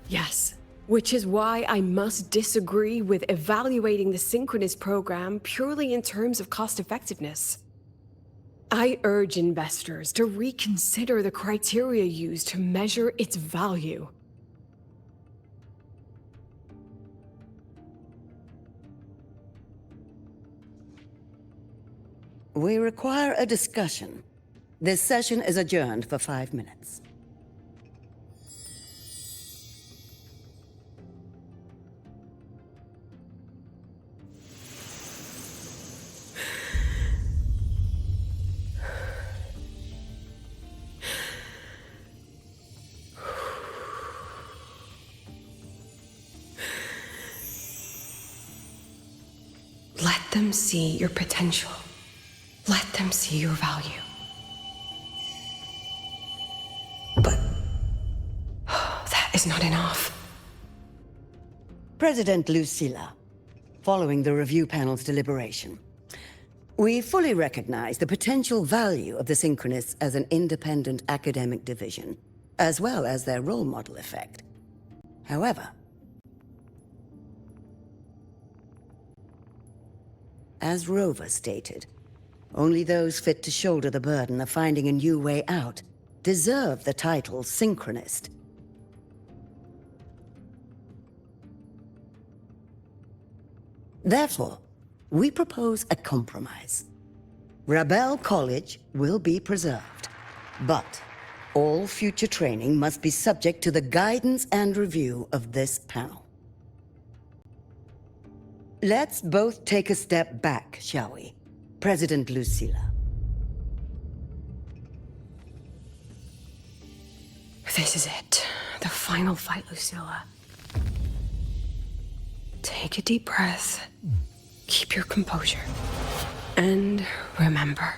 Speaker 19: Yes, which is why I must disagree with evaluating the Synchronous program purely in terms of cost effectiveness. I urge investors to reconsider the criteria used to measure its value.
Speaker 22: We require a discussion. This session is adjourned for 5 minutes.
Speaker 19: Let them see your potential. Let them see your value. But that is not enough.
Speaker 22: President Lucilla, following the review panel's deliberation, we fully recognize the potential value of the Synchronists as an independent academic division, as well as their role model effect. However, as Rover stated, only those fit to shoulder the burden of finding a new way out deserve the title Synchronist. Therefore, we propose a compromise. Rebel College will be preserved, but all future training must be subject to the guidance and review of this panel. Let's both take a step back, shall we? President Lucilla.
Speaker 19: This is it. The final fight, Lucilla. Take a deep breath. Keep your composure. And remember.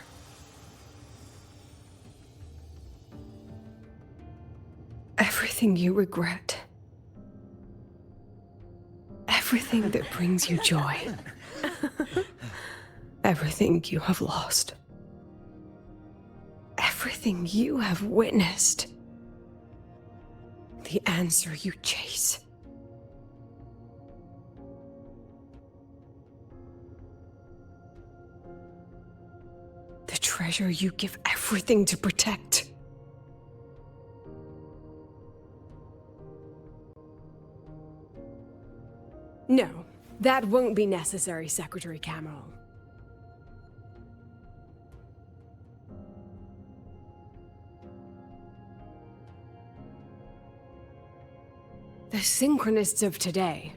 Speaker 19: Everything you regret. Everything that brings you joy. Everything you have lost. Everything you have witnessed. The answer you chase. The treasure you give everything to protect. No, that won't be necessary, Secretary Cameron. The Synchronists of today,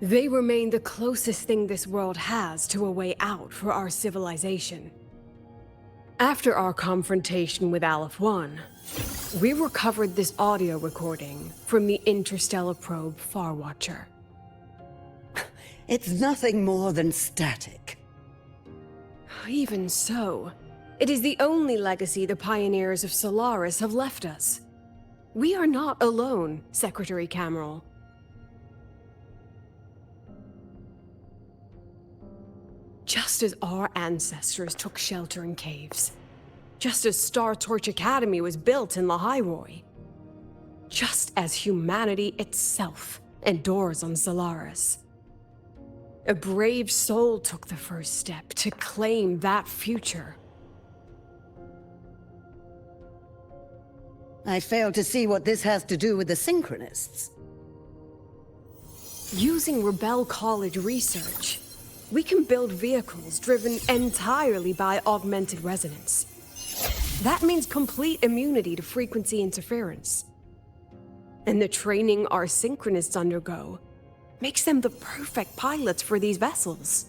Speaker 19: they remain the closest thing this world has to a way out for our civilization. After our confrontation with Aleph 1, we recovered this audio recording from the interstellar probe Farwatcher.
Speaker 22: It's nothing more than static.
Speaker 19: Even so, it is the only legacy the pioneers of Solaris have left us. We are not alone, Secretary Cameron. Just as our ancestors took shelter in caves, just as Star Torch Academy was built in Lahiroi, just as humanity itself endures on Solaris, a brave soul took the first step to claim that future.
Speaker 22: I fail to see what this has to do with the Synchronists.
Speaker 19: Using Rebel College research, we can build vehicles driven entirely by augmented resonance. That means complete immunity to frequency interference. And the training our Synchronists undergo makes them the perfect pilots for these vessels.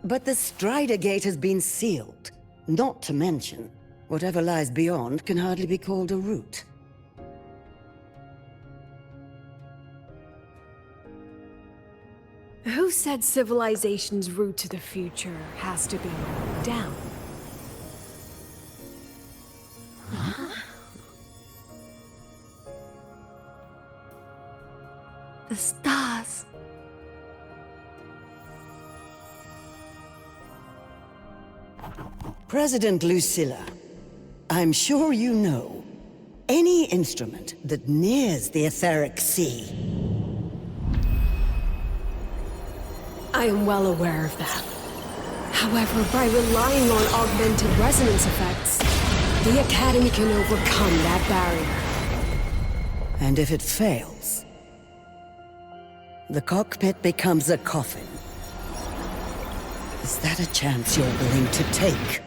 Speaker 22: But the Strider Gate has been sealed. Not to mention, whatever lies beyond can hardly be called a route.
Speaker 6: Who said civilization's route to the future has to go down?
Speaker 2: The stars.
Speaker 4: President Lucilla, I'm sure you know, any instrument that nears the etheric sea.
Speaker 6: I am well aware of that. However, by relying on augmented resonance effects, the Academy can overcome that barrier.
Speaker 4: And if it fails, the cockpit becomes a coffin. Is that a chance you're willing to take?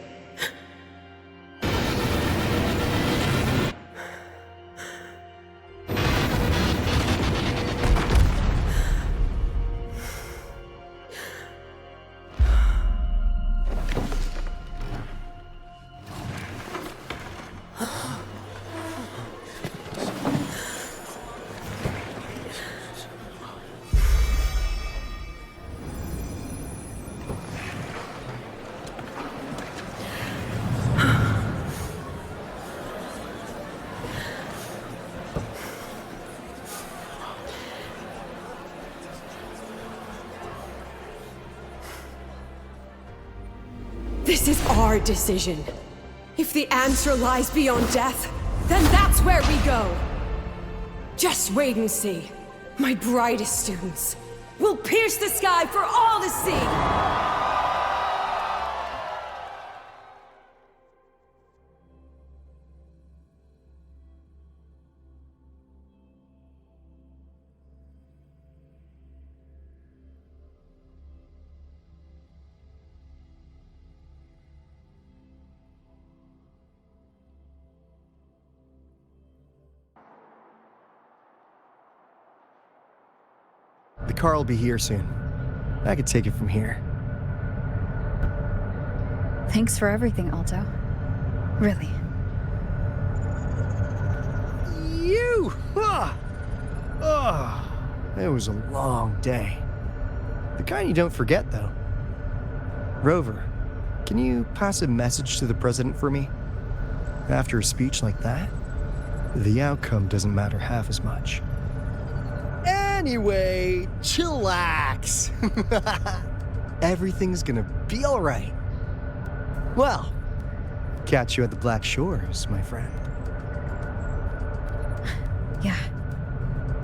Speaker 6: This is our decision. If the answer lies beyond death, then that's where we go. Just wait and see. My brightest students will pierce the sky for all to see.
Speaker 8: The car will be here soon. I could take it from here.
Speaker 5: Thanks for everything, Alto. Really.
Speaker 8: You! It was a long day. The kind you don't forget, though. Rover, can you pass a message to the president for me? After a speech like that, the outcome doesn't matter half as much. Anyway, chillax. Everything's gonna be all right. Well, catch you at the Black Shores, my friend.
Speaker 5: Yeah.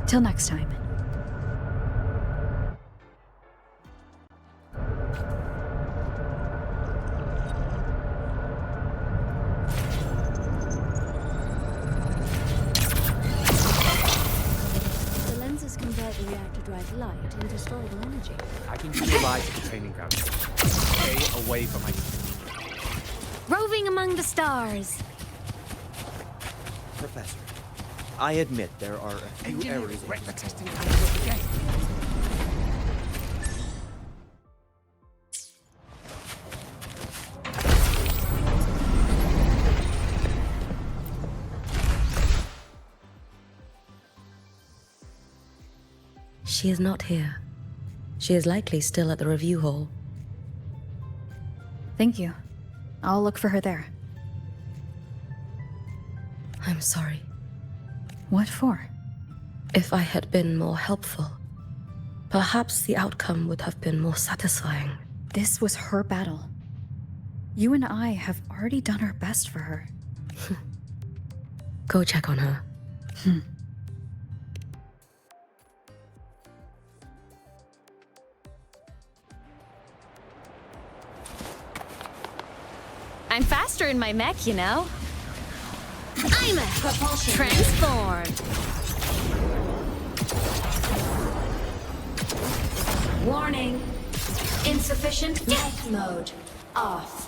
Speaker 5: Till next time.
Speaker 13: The reactor drives light into storable energy.
Speaker 11: I can give you a ride to the training ground. Stay away from my...
Speaker 13: Roving among the stars.
Speaker 9: Professor, I admit there are a few errors in
Speaker 11: the testing plans again.
Speaker 23: She is not here. She is likely still at the review hall.
Speaker 5: Thank you. I'll look for her there.
Speaker 23: I'm sorry.
Speaker 5: What for?
Speaker 23: If I had been more helpful, perhaps the outcome would have been more satisfying.
Speaker 5: This was her battle. You and I have already done our best for her.
Speaker 23: Go check on her.
Speaker 13: I'm faster in my mech, you know. I'm a propulsion transformed. Warning. Insufficient mech mode off.